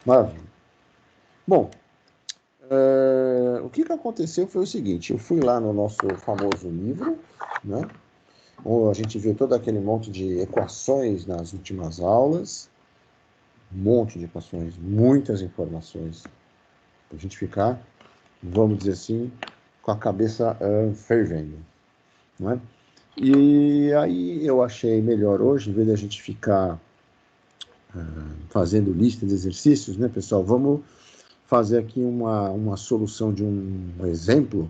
Maravilha. Bom, o que aconteceu foi o seguinte, eu fui lá no nosso famoso livro, né? Onde a gente viu todo aquele monte de equações nas últimas aulas, um monte de equações, muitas informações, para a gente ficar, vamos dizer assim, com a cabeça fervendo, não é? E aí eu achei melhor hoje, em vez de a gente ficar fazendo lista de exercícios, né, pessoal, vamos fazer aqui uma solução de um exemplo,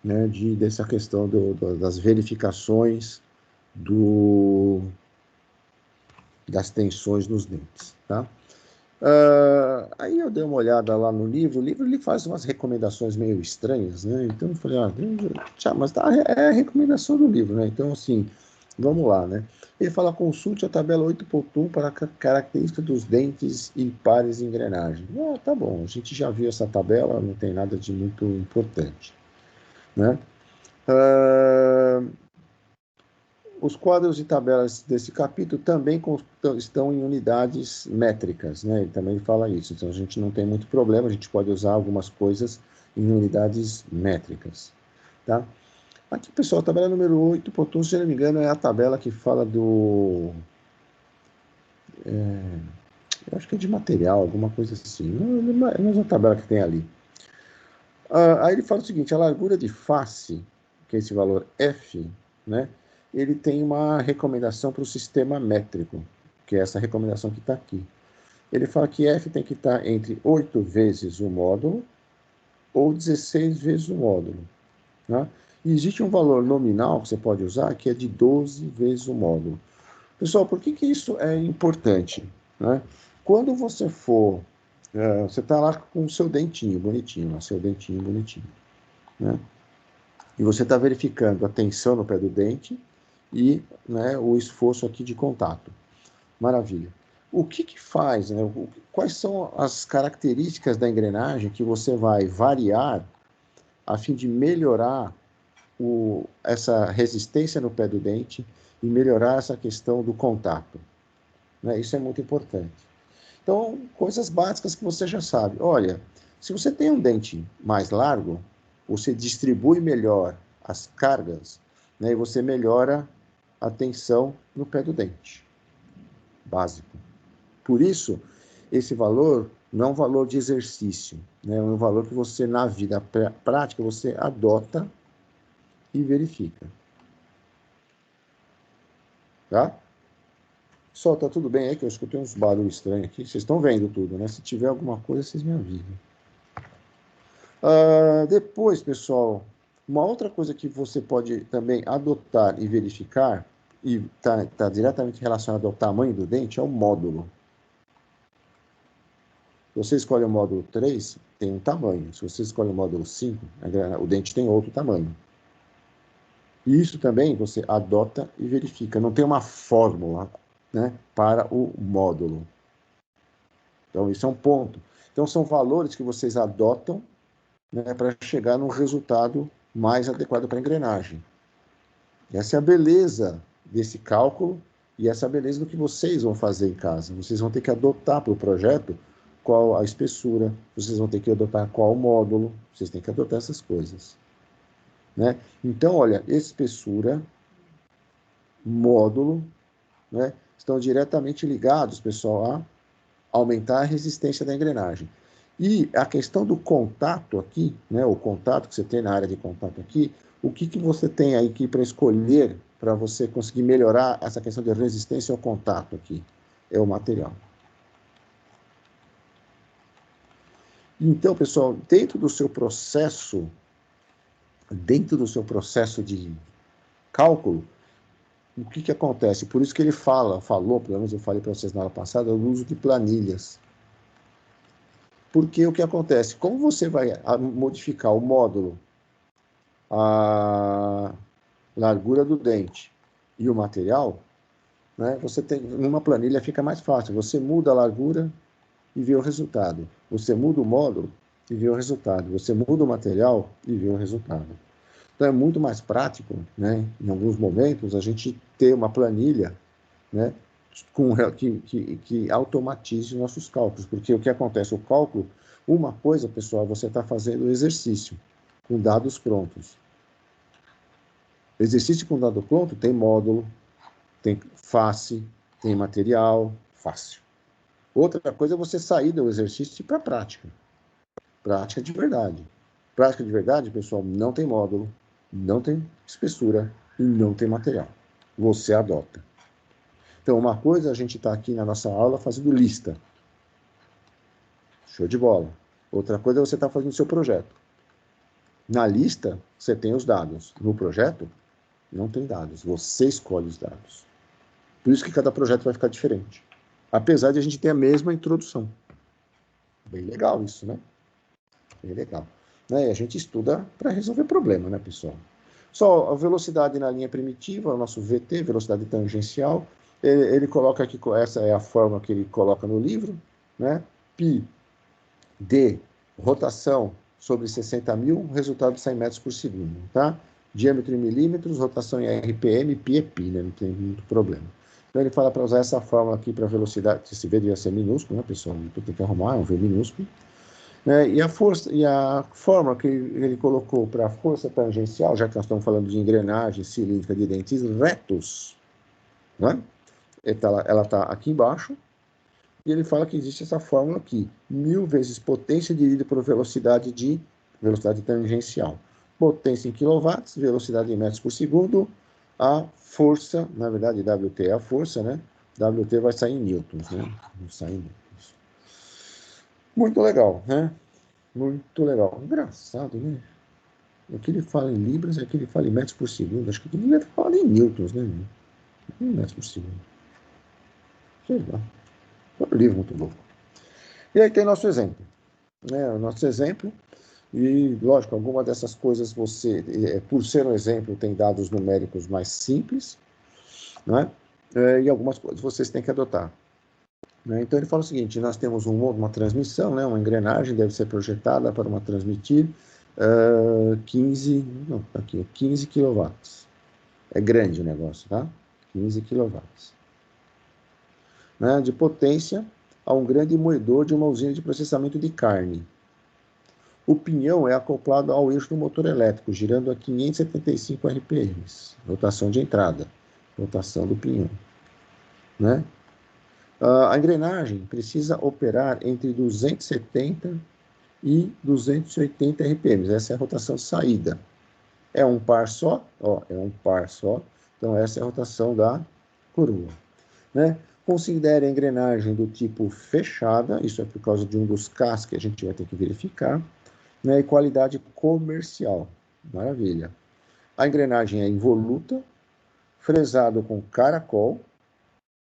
né, dessa questão das verificações das tensões nos dentes, tá? Aí eu dei uma olhada lá no livro, o livro ele faz umas recomendações meio estranhas, né? Então eu falei, mas tá, é a recomendação do livro, né? Então, assim, vamos lá, né? Ele fala, consulte a tabela 8.1 para a característica dos dentes e pares de engrenagem. Tá bom, a gente já viu essa tabela, não tem nada de muito importante, né? Os quadros e tabelas desse capítulo também estão em unidades métricas, né? Ele também fala isso. Então, a gente não tem muito problema, a gente pode usar algumas coisas em unidades métricas, tá? Aqui, pessoal, a tabela número 8.1, se não me engano, é a tabela que fala do... eu acho que é de material, alguma coisa assim. Não é uma tabela que tem ali. Aí ele fala o seguinte, a largura de face, que é esse valor F, né? Ele tem uma recomendação para o sistema métrico, que é essa recomendação que está aqui. Ele fala que F tem que estar entre 8 vezes o módulo ou 16 vezes o módulo, né? E existe um valor nominal que você pode usar, que é de 12 vezes o módulo. Pessoal, por que isso é importante, né? Quando você for... você está lá com o seu dentinho bonitinho, seu dentinho bonitinho, né? E você está verificando a tensão no pé do dente e, né, o esforço aqui de contato. Maravilha. O que faz, né, quais são as características da engrenagem que você vai variar a fim de melhorar essa resistência no pé do dente e melhorar essa questão do contato, né? Isso é muito importante. Então, coisas básicas que você já sabe. Olha, se você tem um dente mais largo, você distribui melhor as cargas, né, e você melhora a tensão no pé do dente. Básico. Por isso, esse valor não é um valor de exercício, né, é um valor que você, na vida prática, você adota e verifica. Tá? Pessoal, tá tudo bem aí? Que eu escutei uns barulhos estranhos aqui. Vocês estão vendo tudo, né? Se tiver alguma coisa, vocês me avisem. Depois, pessoal, uma outra coisa que você pode também adotar e verificar, e está diretamente relacionado ao tamanho do dente, é o módulo. Se você escolhe o módulo 3, tem um tamanho. Se você escolhe o módulo 5, o dente tem outro tamanho. E isso também você adota e verifica. Não tem uma fórmula, né, para o módulo. Então, isso é um ponto. Então, são valores que vocês adotam, né, para chegar num resultado mais adequado para a engrenagem. Essa é a beleza desse cálculo e essa é a beleza do que vocês vão fazer em casa. Vocês vão ter que adotar para o projeto qual a espessura, vocês vão ter que adotar qual o módulo, vocês têm que adotar essas coisas, né? Então, olha, espessura, módulo, né, estão diretamente ligados, pessoal, a aumentar a resistência da engrenagem. E a questão do contato aqui, né, o contato que você tem na área de contato aqui, o que você tem aí para escolher para você conseguir melhorar essa questão de resistência ao contato aqui? É o material. Então, pessoal, dentro do seu processo de cálculo, o que acontece? Por isso que ele falou, pelo menos eu falei para vocês na aula passada, o uso de planilhas. Porque o que acontece? Como você vai modificar o módulo, a largura do dente e o material, né, você tem, numa planilha fica mais fácil. Você muda a largura e vê o resultado. Você muda o módulo e vê o resultado. Você muda o material e vê o resultado. Então é muito mais prático, né, em alguns momentos, a gente ter uma planilha, né, que automatize os nossos cálculos. Porque o que acontece? O cálculo, uma coisa, pessoal, você está fazendo o exercício com dados prontos. Exercício com dado pronto tem módulo, tem face, tem material, fácil. Outra coisa é você sair do exercício e ir para a prática. Prática de verdade. Prática de verdade, pessoal, não tem módulo, não tem espessura e não tem material. Você adota. Então, uma coisa, a gente está aqui na nossa aula fazendo lista. Show de bola. Outra coisa é você estar fazendo seu projeto. Na lista, você tem os dados. No projeto, não tem dados. Você escolhe os dados. Por isso que cada projeto vai ficar diferente. Apesar de a gente ter a mesma introdução. Bem legal isso, né? Bem legal. Né? E a gente estuda para resolver problema, né, pessoal? Só a velocidade na linha primitiva, o nosso VT, velocidade tangencial, ele coloca aqui, essa é a fórmula que ele coloca no livro, né? Pi d rotação sobre 60.000, o resultado sai em metros por segundo, tá? Diâmetro em milímetros, rotação em RPM, pi é pi, né? Não tem muito problema. Então ele fala para usar essa fórmula aqui para velocidade, esse V devia ser minúsculo, né, pessoal? Então tem que arrumar, é um V minúsculo. E a força, e a fórmula que ele colocou para a força tangencial, já que nós estamos falando de engrenagem cilíndrica de dentes retos, né? Ela está aqui embaixo, e ele fala que existe essa fórmula aqui, 1000 vezes potência dividida por velocidade tangencial. Potência em quilowatts, velocidade em metros por segundo, a força, na verdade, WT é a força, né? WT vai sair em newtons, né? Não sai em newtons. Muito legal, né? Muito legal. Engraçado, né? Aqui ele fala em libras, aqui ele fala em metros por segundo. Acho que ele devia falar em newtons, né? Em metros por segundo. Sei lá. É um livro muito louco. E aí tem nosso exemplo. Né? O nosso exemplo. E, lógico, alguma dessas coisas você, por ser um exemplo, tem dados numéricos mais simples, né? E algumas coisas vocês têm que adotar. Né? Então ele fala o seguinte, nós temos uma transmissão, né? Uma engrenagem deve ser projetada para transmitir 15 kW. É grande o negócio, tá? 15 kW. Né? De potência a um grande moedor de uma usina de processamento de carne. O pinhão é acoplado ao eixo do motor elétrico, girando a 575 RPM. Rotação de entrada, rotação do pinhão. Né? A engrenagem precisa operar entre 270 e 280 RPM. Essa é a rotação de saída. É um par só? É um par só. Então, essa é a rotação da coroa. Né? Considere a engrenagem do tipo fechada, isso é por causa de um dos Ks que a gente vai ter que verificar. Né? E qualidade comercial. Maravilha. A engrenagem é involuta, fresado com caracol,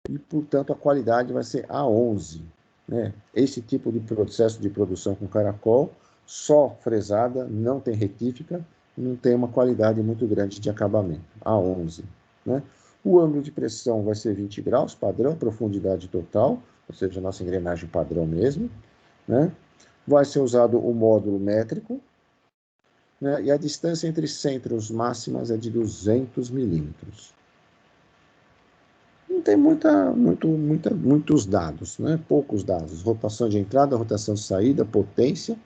e, portanto, a qualidade vai ser A11. Né? Esse tipo de processo de produção com caracol, só fresada, não tem retífica, não tem uma qualidade muito grande de acabamento. A11. Né? O ângulo de pressão vai ser 20 graus, padrão, profundidade total, ou seja, a nossa engrenagem padrão mesmo. Né? Vai ser usado o módulo métrico, né? E a distância entre centros máximas é de 200 milímetros. Não tem muitos dados, né? Poucos dados. Rotação de entrada, rotação de saída, potência.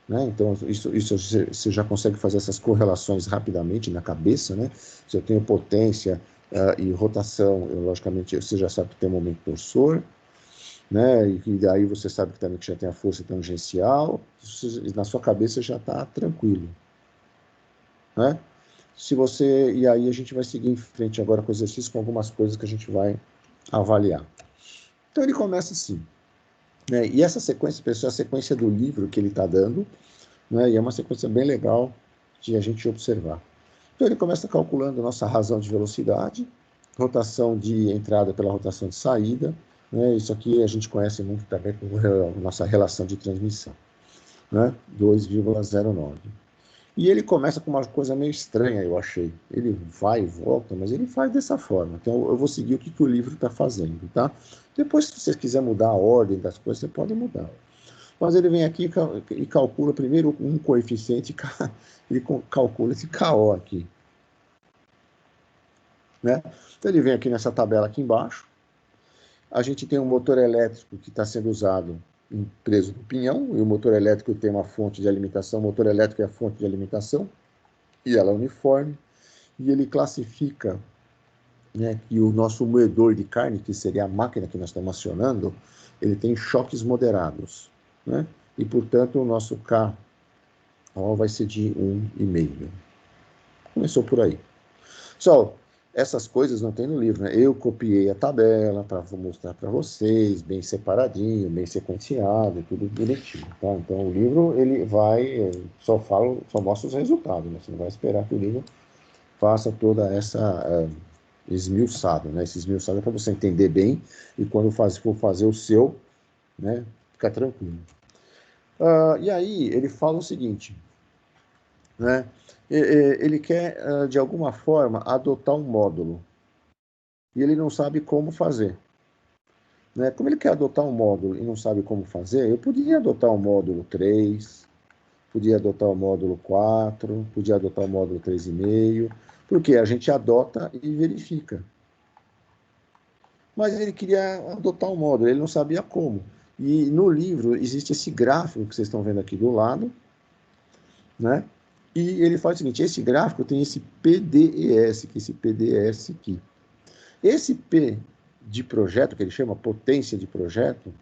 Né? Então, isso você já consegue fazer essas correlações rapidamente na cabeça. Né? Se eu tenho potência e rotação, logicamente, você já sabe que tem um momento torsor. Né? E daí você sabe que também que já tem a força tangencial. Na sua cabeça já está tranquilo. Né? E aí a gente vai seguir em frente agora com o exercício, com algumas coisas que a gente vai avaliar. Então ele começa assim, né? E essa sequência, pessoal, é a sequência do livro que ele está dando, né? E é uma sequência bem legal de a gente observar. Então ele começa calculando a nossa razão de velocidade, rotação de entrada pela rotação de saída, né? Isso aqui a gente conhece muito também com a nossa relação de transmissão, né? 2,09. E ele começa com uma coisa meio estranha, eu achei. Ele vai e volta, mas ele faz dessa forma. Então, eu vou seguir o que o livro está fazendo, tá? Depois, se você quiser mudar a ordem das coisas, você pode mudar. Mas ele vem aqui e calcula primeiro um coeficiente, ele calcula esse KO aqui. Né? Então, ele vem aqui nessa tabela aqui embaixo, A gente tem um motor elétrico que está sendo usado preso no pinhão, e o motor elétrico tem uma fonte de alimentação, o motor elétrico é a fonte de alimentação, e ela é uniforme, e ele classifica, né, que o nosso moedor de carne, que seria a máquina que nós estamos acionando, ele tem choques moderados, né? E, portanto, o nosso K vai ser de 1,5. Começou por aí. Pessoal, essas coisas não tem no livro, né? Eu copiei a tabela para mostrar para vocês, bem separadinho, bem sequenciado, tudo bonitinho, tá? Então, o livro, ele vai, só mostra os resultados, né? Você não vai esperar que o livro faça toda essa esmiuçado, né? Esse esmiuçado é para você entender bem e quando for fazer o seu, né? Ficar tranquilo. E aí, ele fala o seguinte, né? Ele quer, de alguma forma, adotar um módulo. E ele não sabe como fazer, né? Como ele quer adotar um módulo e não sabe como fazer, eu podia adotar o módulo 3, podia adotar o módulo 4, podia adotar o módulo 3,5, porque a gente adota e verifica. Mas ele queria adotar um módulo, ele não sabia como. E no livro existe esse gráfico que vocês estão vendo aqui do lado, né? E ele faz o seguinte, esse gráfico tem esse PDES, que é esse PDS aqui. Esse P de projeto, que ele chama potência de projeto,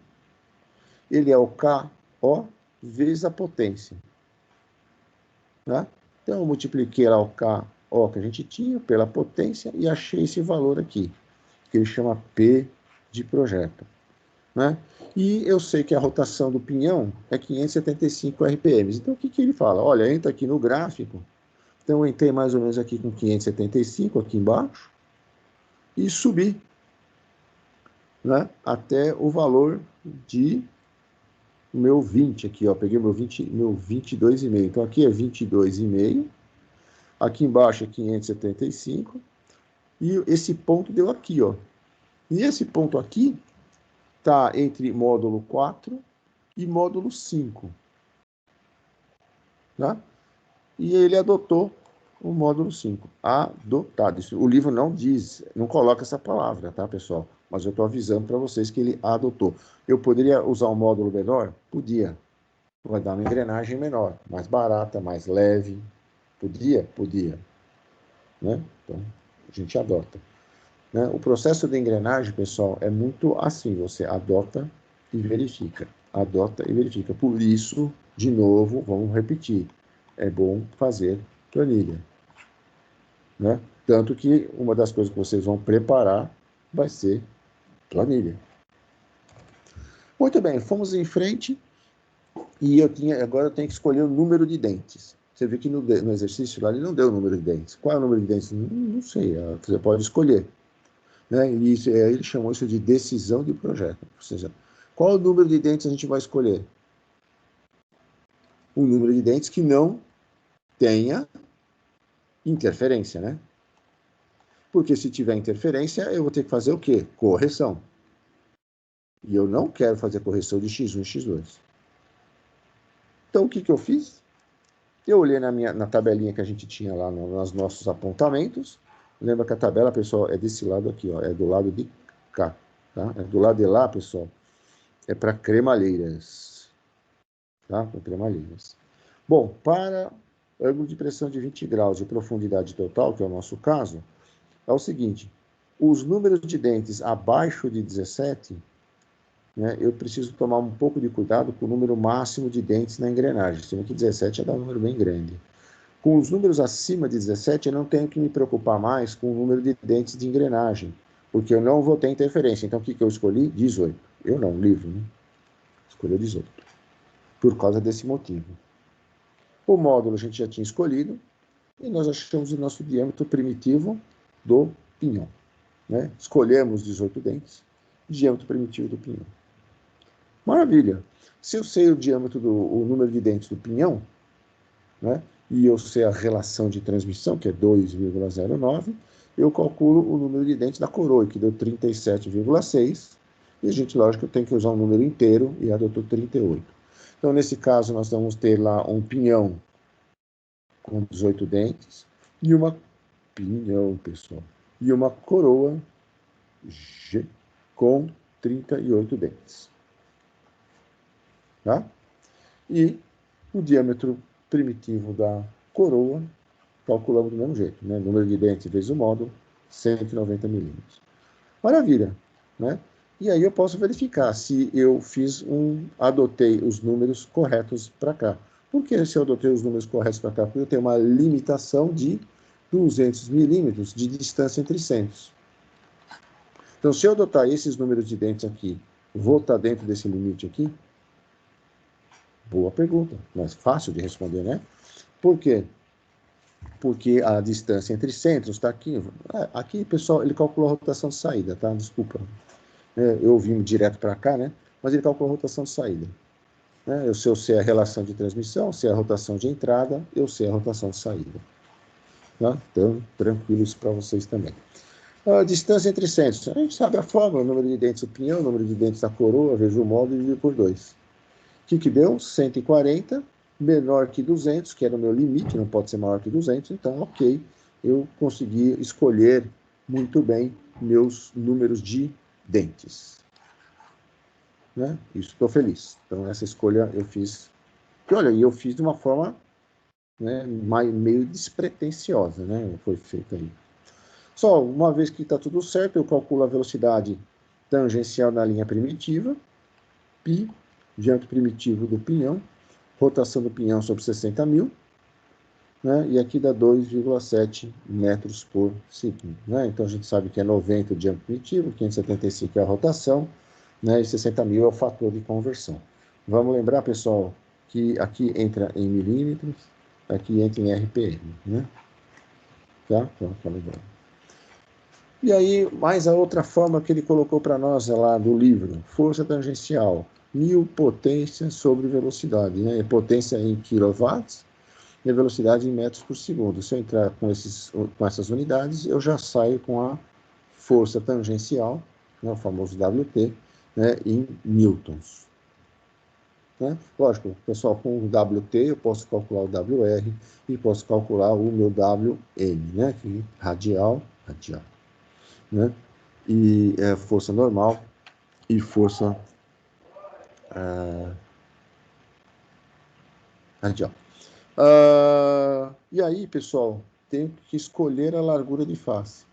ele é o KO vezes a potência. Né? Então, eu multipliquei lá o KO que a gente tinha pela potência e achei esse valor aqui, que ele chama P de projeto. Né? E eu sei que a rotação do pinhão é 575 RPMs. Então, o que ele fala? Olha, entra aqui no gráfico. Então, eu entrei mais ou menos aqui com 575 aqui embaixo e subi, né, até o valor de meu 20 aqui, ó, peguei meu 22,5. Então, aqui é 22,5, aqui embaixo é 575, e esse ponto deu aqui, ó. E esse ponto aqui está entre módulo 4 e módulo 5. Né? E ele adotou o módulo 5. Adotado. Isso, o livro não diz, não coloca essa palavra, tá, pessoal? Mas eu estou avisando para vocês que ele adotou. Eu poderia usar um módulo menor? Podia. Vai dar uma engrenagem menor, mais barata, mais leve. Podia? Podia. Né? Então, a gente adota. Né? O processo de engrenagem, pessoal, é muito assim. Você adota e verifica. Adota e verifica. Por isso, de novo, vamos repetir. É bom fazer planilha. Né? Tanto que uma das coisas que vocês vão preparar vai ser planilha. Muito bem, fomos em frente e agora eu tenho que escolher o número de dentes. Você vê que no exercício lá ele não deu o número de dentes. Qual é o número de dentes? Não sei, você pode escolher. Né? E ele chamou isso de decisão de projeto. Ou seja, qual o número de dentes a gente vai escolher? Um número de dentes que não tenha interferência, né? Porque se tiver interferência, eu vou ter que fazer o quê? Correção. E eu não quero fazer correção de x1 e x2. Então, o que eu fiz? Eu olhei na tabelinha que a gente tinha lá nos nossos apontamentos. Lembra que a tabela, pessoal, é desse lado aqui, ó, é do lado de cá. Tá? É do lado de lá, pessoal, é para cremalheiras. Tá? Para cremalheiras. Bom, para ângulo de pressão de 20 graus de profundidade total, que é o nosso caso, é o seguinte, os números de dentes abaixo de 17, né, eu preciso tomar um pouco de cuidado com o número máximo de dentes na engrenagem, sendo que 17 é um número bem grande. Com os números acima de 17, eu não tenho que me preocupar mais com o número de dentes de engrenagem, porque eu não vou ter interferência. Então, o que eu escolhi? 18. Eu não, livro, né? Escolhi 18. Por causa desse motivo. O módulo a gente já tinha escolhido, e nós achamos o nosso diâmetro primitivo do pinhão. Né? Escolhemos 18 dentes, diâmetro primitivo do pinhão. Maravilha! Se eu sei o diâmetro o número de dentes do pinhão, né, e eu sei a relação de transmissão, que é 2,09, eu calculo o número de dentes da coroa, que deu 37,6, e a gente, lógico, tem que usar um número inteiro, e adotou 38. Então, nesse caso, nós vamos ter lá um pinhão com 18 dentes, e uma pinhão, pessoal, e uma coroa G com 38 dentes. Tá? E o diâmetro primitivo da coroa, calculamos do mesmo jeito, né? Número de dentes vezes o módulo, 190 milímetros. Maravilha, né? E aí eu posso verificar se eu adotei os números corretos para cá. Por que se eu adotei os números corretos para cá? Porque eu tenho uma limitação de 200 milímetros de distância entre centros. Então, se eu adotar esses números de dentes aqui, vou estar dentro desse limite aqui? Boa pergunta, mas fácil de responder, né? Por quê? Porque a distância entre centros está aqui. Aqui, pessoal, ele calculou a rotação de saída, tá? Desculpa. Eu vim direto para cá, né? Mas ele calculou a rotação de saída. Se eu sei a relação de transmissão, sei a rotação de entrada, eu sei a rotação de saída. Tá? Então, tranquilo isso para vocês também. A distância entre centros. A gente sabe a fórmula, o número de dentes do pinhão, o número de dentes da coroa, vezes o módulo, dividido por 2. O que deu? 140, menor que 200, que era o meu limite, não pode ser maior que 200, então, ok, eu consegui escolher muito bem meus números de dentes. Né? Isso, estou feliz. Então, essa escolha eu fiz. E olha, eu fiz de uma forma, né, meio despretensiosa, né? Foi feita aí. Só, uma vez que está tudo certo, eu calculo a velocidade tangencial na linha primitiva, π, diâmetro primitivo do pinhão, rotação do pinhão sobre 60 mil, né? E aqui dá 2,7 metros por segundo. Né? Então, a gente sabe que é 90 o diâmetro primitivo, 575 é a rotação, né? E 60 mil é o fator de conversão. Vamos lembrar, pessoal, que aqui entra em milímetros, aqui entra em RPM. Né? Tá? Então, tá legal. E aí, mais a outra forma que ele colocou para nós lá do livro, força tangencial, 1000 potência sobre velocidade, né? Potência em quilowatts e a velocidade em metros por segundo. Se eu entrar com essas unidades, eu já saio com a força tangencial, né, o famoso WT, né, em newtons. Né? Lógico, pessoal, com o WT eu posso calcular o WR e posso calcular o meu WM, né, que radial. Né? E força normal e força radial. E aí, pessoal, tenho que escolher a largura de face.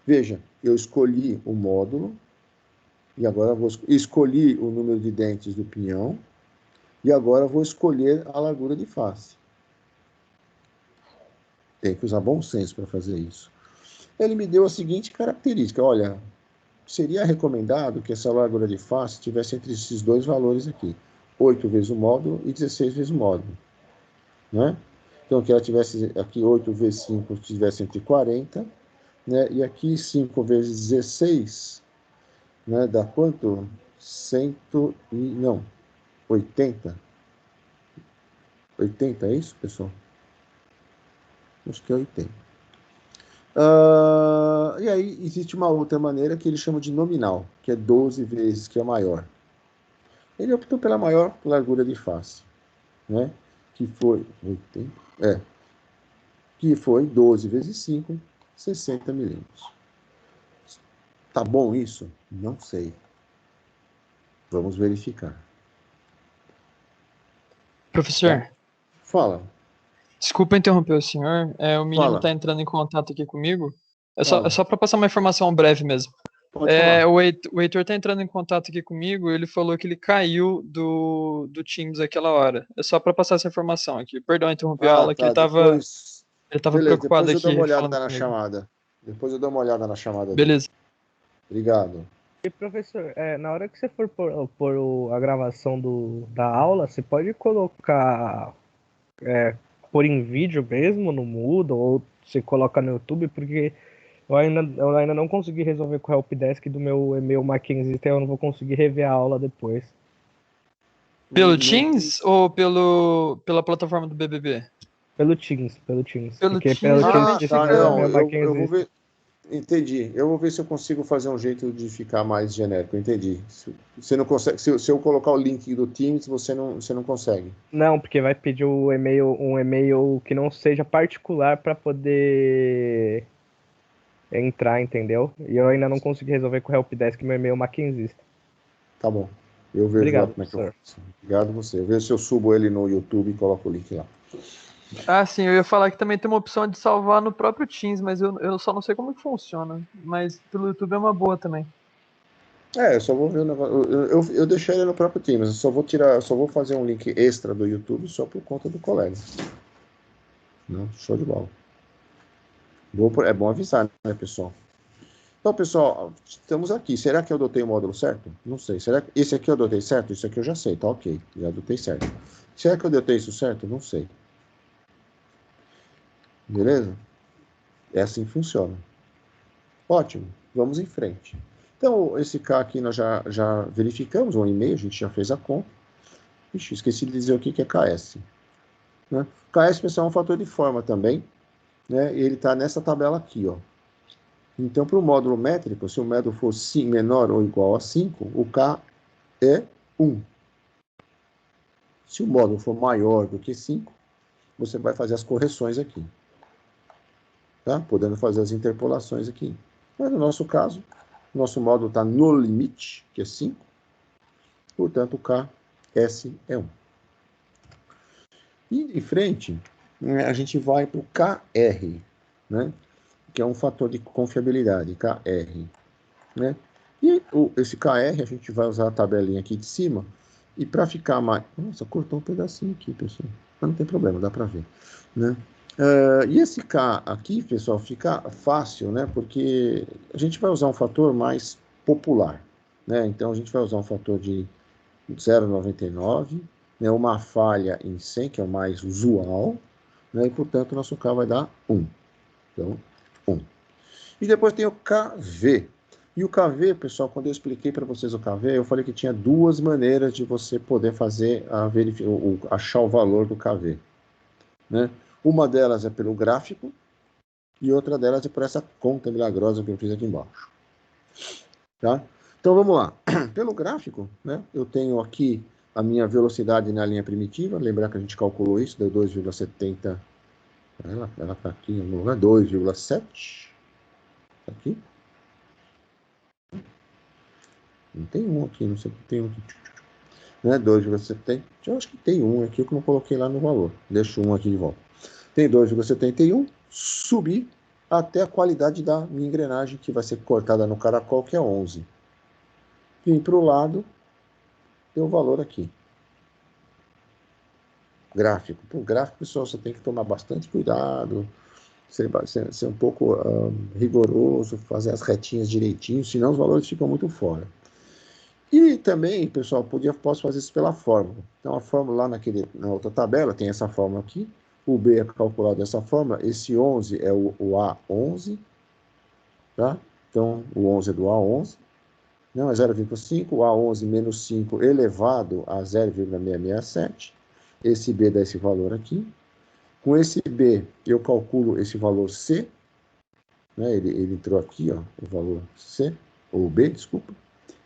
Veja, eu escolhi o módulo, e agora escolhi o número de dentes do pinhão, e agora vou escolher a largura de face. Tem que usar bom senso para fazer isso. Ele me deu a seguinte característica, olha, seria recomendado que essa largura de face estivesse entre esses dois valores aqui, 8 vezes o módulo e 16 vezes o módulo. Né? Então, que ela tivesse aqui 8 vezes 5, tivesse entre 40, né? E aqui 5 vezes 16, né? Dá quanto? 80. 80, é isso, pessoal? Acho que é 80. E aí, existe uma outra maneira que ele chama de nominal, que é 12 vezes, que é maior. Ele optou pela maior largura de face, né? Que foi 80, que foi 12 vezes 5, 60 milímetros. Tá bom isso? Não sei. Vamos verificar. Professor, Tá? Fala. desculpa interromper o senhor. O menino Fala. está entrando em contato aqui comigo. É Fala. só para passar uma informação breve mesmo. Pode falar. O Heitor está entrando em contato aqui comigo. Ele falou que ele caiu do Teams aquela hora. É só para passar essa informação aqui. Perdão interromper a aula, que Tá. Depois. ele tava Beleza, preocupado depois eu dou uma aqui olhada falando na comigo. chamada. Depois eu dou uma olhada na chamada dele. Beleza. Obrigado. E professor, na hora que você for pôr a gravação da aula, você pode colocar por em vídeo mesmo, no Moodle, ou você coloca no YouTube, porque eu ainda não consegui resolver com o helpdesk do meu e-mail Mackenzie, então eu não vou conseguir rever a aula depois. Pelo Teams ou pela plataforma do BBB? Pelo Teams. Pelo Porque Teams, pelo Teams realmente fica fica... o Não, meu eu vou Mackenzie. ver. Entendi. Eu vou ver se eu consigo fazer um jeito de ficar mais genérico. Entendi. Você não consegue. Se eu colocar o link do Teams, você não consegue. Não, porque vai pedir um e-mail que não seja particular para poder entrar, entendeu? E eu ainda não consegui resolver com o helpdesk meu e-mail Mackenzie. Tá bom. Eu vejo Obrigado, lá como é que eu professor. faço. Obrigado a você. Eu vejo se eu subo ele no YouTube e coloco o link lá. Ah, sim, eu ia falar que também tem uma opção de salvar no próprio Teams, mas eu só não sei como que funciona. Mas pelo YouTube é uma boa também. Eu só vou ver o negócio. Eu deixei ele no próprio Teams. Eu só vou fazer um link extra do YouTube só por conta do colega. Não, show de bola. É bom avisar, né, pessoal? Então, pessoal, estamos aqui. Será que eu adotei o módulo certo? Não sei. Será que esse aqui eu adotei certo? Isso aqui eu já sei, tá ok. Já adotei certo. Será que eu adotei isso certo? Não sei. Beleza? É assim que funciona. Ótimo. Vamos em frente. Então, esse K aqui nós já verificamos, um e-mail, a gente já fez a conta. Ixi, esqueci de dizer o que é KS. Né? KS, pessoal, é um fator de forma também. Né? E ele está nessa tabela aqui, ó. Então, para o módulo métrico, se o módulo for menor ou igual a 5, o K é 1. Se o módulo for maior do que 5, você vai fazer as correções aqui. Tá? Podendo fazer as interpolações aqui. Mas no nosso caso, nosso módulo está no limite, que é 5. Portanto, o KS é 1. E em frente, a gente vai para o KR, né? Que é um fator de confiabilidade, KR. Né? E esse KR, a gente vai usar a tabelinha aqui de cima, e para ficar mais... Nossa, cortou um pedacinho aqui, pessoal. Mas não tem problema, dá para ver. Né? E esse K aqui, pessoal, fica fácil, né? Porque a gente vai usar um fator mais popular. Né? Então, a gente vai usar um fator de 0,99, né? Uma falha em 100, que é o mais usual, né? E, portanto, o nosso K vai dar 1. Então, 1. E depois tem o KV. E o KV, pessoal, quando eu expliquei para vocês o KV, eu falei que tinha duas maneiras de você poder fazer achar o valor do KV. Né? Uma delas é pelo gráfico e outra delas é por essa conta milagrosa que eu fiz aqui embaixo. Tá? Então vamos lá. Pelo gráfico, né, eu tenho aqui a minha velocidade na linha primitiva. Lembrar que a gente calculou isso, deu 2,70. Ela está aqui no lugar, 2,7. Aqui. Não tem um aqui, não sei se tem um aqui. Né, 2,70. Eu acho que tem um aqui que eu não coloquei lá no valor. Deixo um aqui de volta. Tem 2,71. Subir até a qualidade da minha engrenagem, que vai ser cortada no caracol, que é 11. Vim para o lado, tem o valor aqui. Gráfico. Para o gráfico, pessoal, você tem que tomar bastante cuidado, ser um pouco rigoroso, fazer as retinhas direitinho, senão os valores ficam muito fora. E também, pessoal, posso fazer isso pela fórmula. Então, a fórmula lá na outra tabela tem essa fórmula aqui. O B é calculado dessa fórmula. Esse 11 é o A11. Tá? Então, o 11 é do A11. Não, é 0,5. O A11 menos 5 elevado a 0,667. Esse B dá esse valor aqui. Com esse B, eu calculo esse valor C. Né? Ele entrou aqui, ó, o valor C, ou B, desculpa.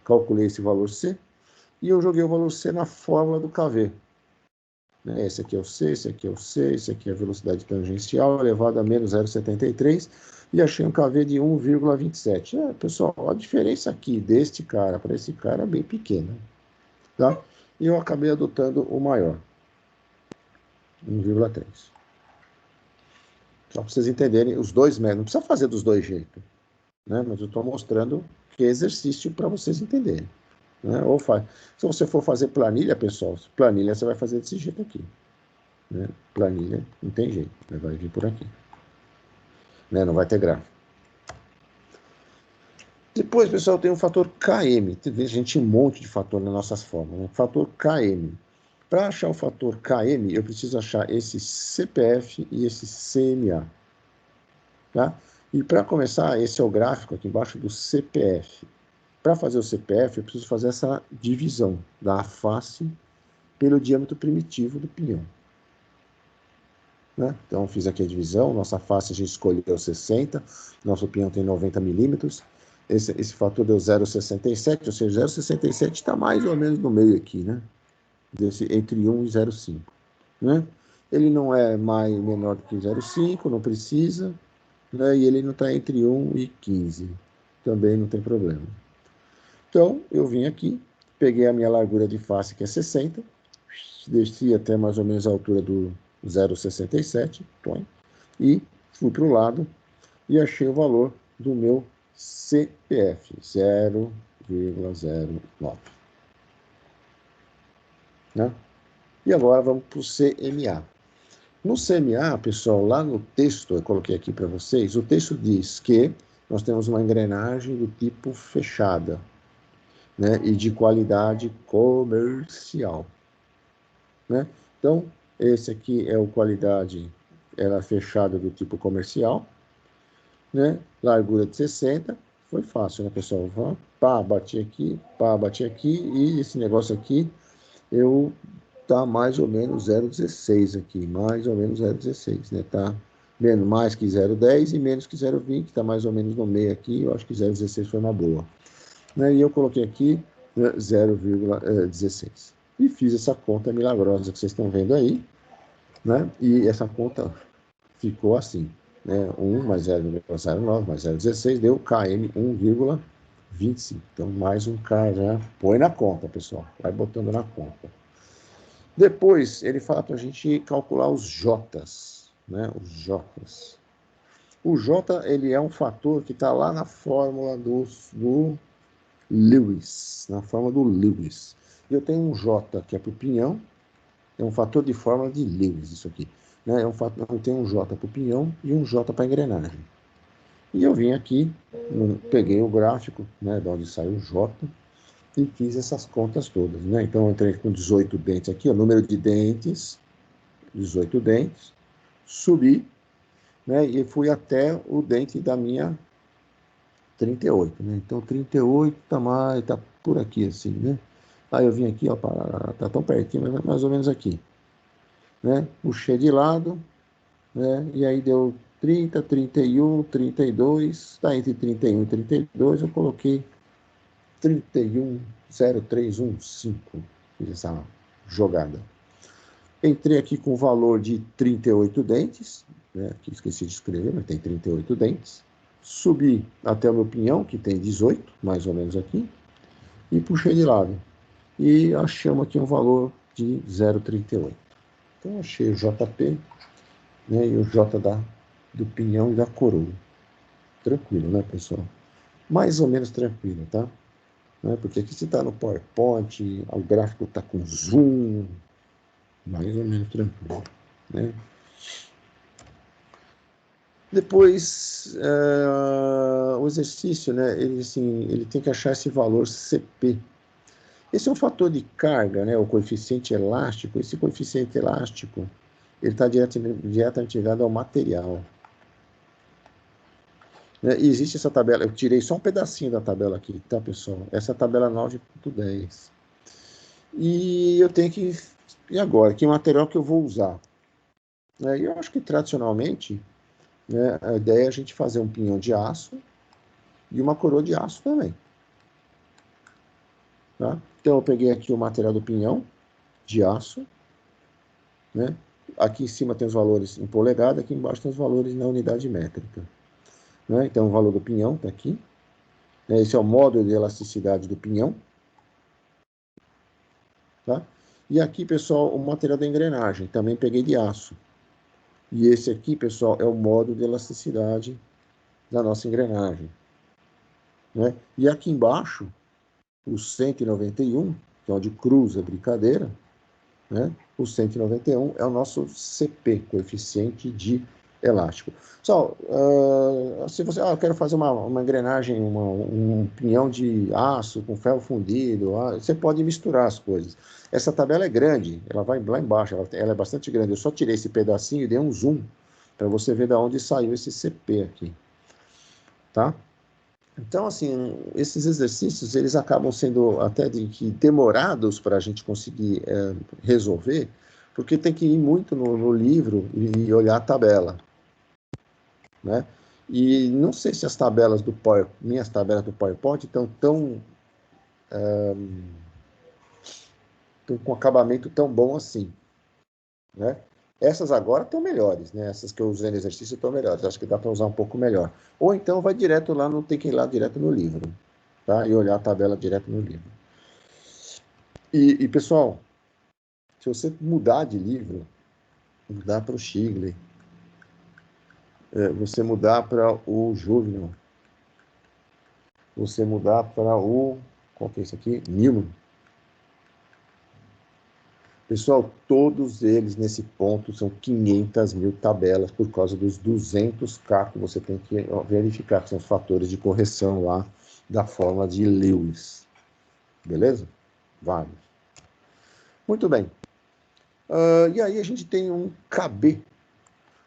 Calculei esse valor C. E eu joguei o valor C na fórmula do KV. Né? Esse aqui é o C, esse aqui é o C, esse aqui é a velocidade tangencial elevada a menos 0,73. E achei um KV de 1,27. Pessoal, a diferença aqui deste cara para esse cara é bem pequena. Tá? E eu acabei adotando o maior. 1,3. Só para vocês entenderem os dois métodos. Não precisa fazer dos dois jeitos. Né? Mas eu estou mostrando que é exercício para vocês entenderem. Né? Ou faz. Se você for fazer planilha, pessoal, planilha você vai fazer desse jeito aqui. Né? Planilha não tem jeito. Vai vir por aqui. Né? Não vai ter gráfico. Depois, pessoal, tem o fator KM. A gente tem um monte de fator nas nossas fórmulas. Né? Fator KM. Para achar o fator KM, eu preciso achar esse CPF e esse CMA. Tá? E para começar, esse é o gráfico aqui embaixo do CPF. Para fazer o CPF, eu preciso fazer essa divisão da face pelo diâmetro primitivo do pinhão. Né? Então, fiz aqui a divisão. Nossa face a gente escolheu 60. Nosso pinhão tem 90 milímetros. Esse fator deu 0,67, ou seja, 0,67 está mais ou menos no meio aqui, né? Entre 1 e 0,5. Né? Ele não é menor do que 0,5, não precisa, né? E ele não está entre 1 e 15. Também não tem problema. Então, eu vim aqui peguei a minha largura de face, que é 60, desci até mais ou menos a altura do 0,67, e fui para o lado e achei o valor do meu CPF, 0,09. Né? E agora vamos para o CMA. No CMA, pessoal, lá no texto, eu coloquei aqui para vocês, o texto diz que nós temos uma engrenagem do tipo fechada, né, e de qualidade comercial. Né? Então, esse aqui é o qualidade, ela fechada do tipo comercial, né? Largura de 60, foi fácil, né, pessoal? Pá, bati aqui, e esse negócio aqui, tá mais ou menos 0,16 aqui, mais ou menos 0,16, né? Tá menos, mais que 0,10 e menos que 0,20, tá mais ou menos no meio aqui, eu acho que 0,16 foi uma boa. Né? E eu coloquei aqui, né, 0,16. E fiz essa conta milagrosa que vocês estão vendo aí, né? E essa conta ficou assim, né? 1 mais 0,09 mais 0,16 deu KM 1,25. Então, mais um K já põe na conta, pessoal. Vai botando na conta. Depois, ele fala para a gente calcular os J's, né? Os J's. O J, ele é um fator que está lá na fórmula do Lewis, na fórmula do Lewis. Eu tenho um J que é para o pinhão, é um fator de fórmula de Lewis, isso aqui. Né? Eu tenho um J para o pinhão e um J para a engrenagem. E eu vim aqui, peguei o gráfico, né, de onde sai o J, e fiz essas contas todas. Né? Então, eu entrei com 18 dentes aqui, o número de dentes, 18 dentes, subi, né, e fui até o dente da minha 38, né? Então, 38 tá por aqui, assim, né? Aí eu vim aqui, ó, tá tão pertinho, mas mais ou menos aqui, né? Puxei de lado, né? E aí deu 30, 31, 32, tá entre 31 e 32, eu coloquei 31,0315, fiz essa jogada. Entrei aqui com o valor de 38 dentes, né? Aqui esqueci de escrever, mas tem 38 dentes. Subi até o meu pinhão, que tem 18, mais ou menos aqui, e puxei de lado. E achamos aqui um valor de 0,38. Então, achei o JP, né, e o J do pinhão e da coroa. Tranquilo, né, pessoal? Mais ou menos tranquilo, tá? Né? Porque aqui você está no PowerPoint, o gráfico está com zoom, mais ou menos tranquilo, né? Depois, o exercício, né, ele tem que achar esse valor CP. Esse é um fator de carga, né, o coeficiente elástico. Esse coeficiente elástico, ele está diretamente ligado ao material. Né? E existe essa tabela, eu tirei só um pedacinho da tabela aqui, tá, pessoal? Essa é a tabela 9.10. E eu tenho que... E agora? Que material que eu vou usar? Eu acho que, tradicionalmente, né, a ideia é a gente fazer um pinhão de aço e uma coroa de aço também. Tá? Então, eu peguei aqui o material do pinhão de aço, né? Aqui em cima tem os valores em polegada, aqui embaixo tem os valores na unidade métrica. Né? Então, o valor do pinhão está aqui. Esse é o módulo de elasticidade do pinhão. Tá? E aqui, pessoal, o material da engrenagem, também peguei de aço. E esse aqui, pessoal, é o módulo de elasticidade da nossa engrenagem. Né? E aqui embaixo, o 191, que é onde cruza a brincadeira, né? O 191 é o nosso CP, coeficiente de elástico. Pessoal, se você eu quero fazer uma engrenagem, um pinhão de aço com ferro fundido, você pode misturar as coisas. Essa tabela é grande, ela vai lá embaixo, ela é bastante grande. Eu só tirei esse pedacinho e dei um zoom para você ver de onde saiu esse CP aqui. Tá? Então, assim, esses exercícios, eles acabam sendo até demorados para a gente conseguir resolver, porque tem que ir muito no livro e olhar a tabela, né? E não sei se as tabelas minhas tabelas do PowerPoint estão tão com acabamento tão bom assim, né? Essas agora estão melhores, né? Essas que eu usei no exercício estão melhores. Acho que dá para usar um pouco melhor. Ou então tem que ir lá direto no livro, tá? E olhar a tabela direto no livro. Pessoal, se você mudar de livro, mudar para o Shigley, você mudar para o Juvenal, você mudar para o... Qual que é esse aqui? Newman. Pessoal, todos eles nesse ponto são 500 mil tabelas por causa dos 200K que você tem que verificar, que são os fatores de correção lá da fórmula de Lewis. Beleza? Vários. Muito bem. E aí a gente tem um KB.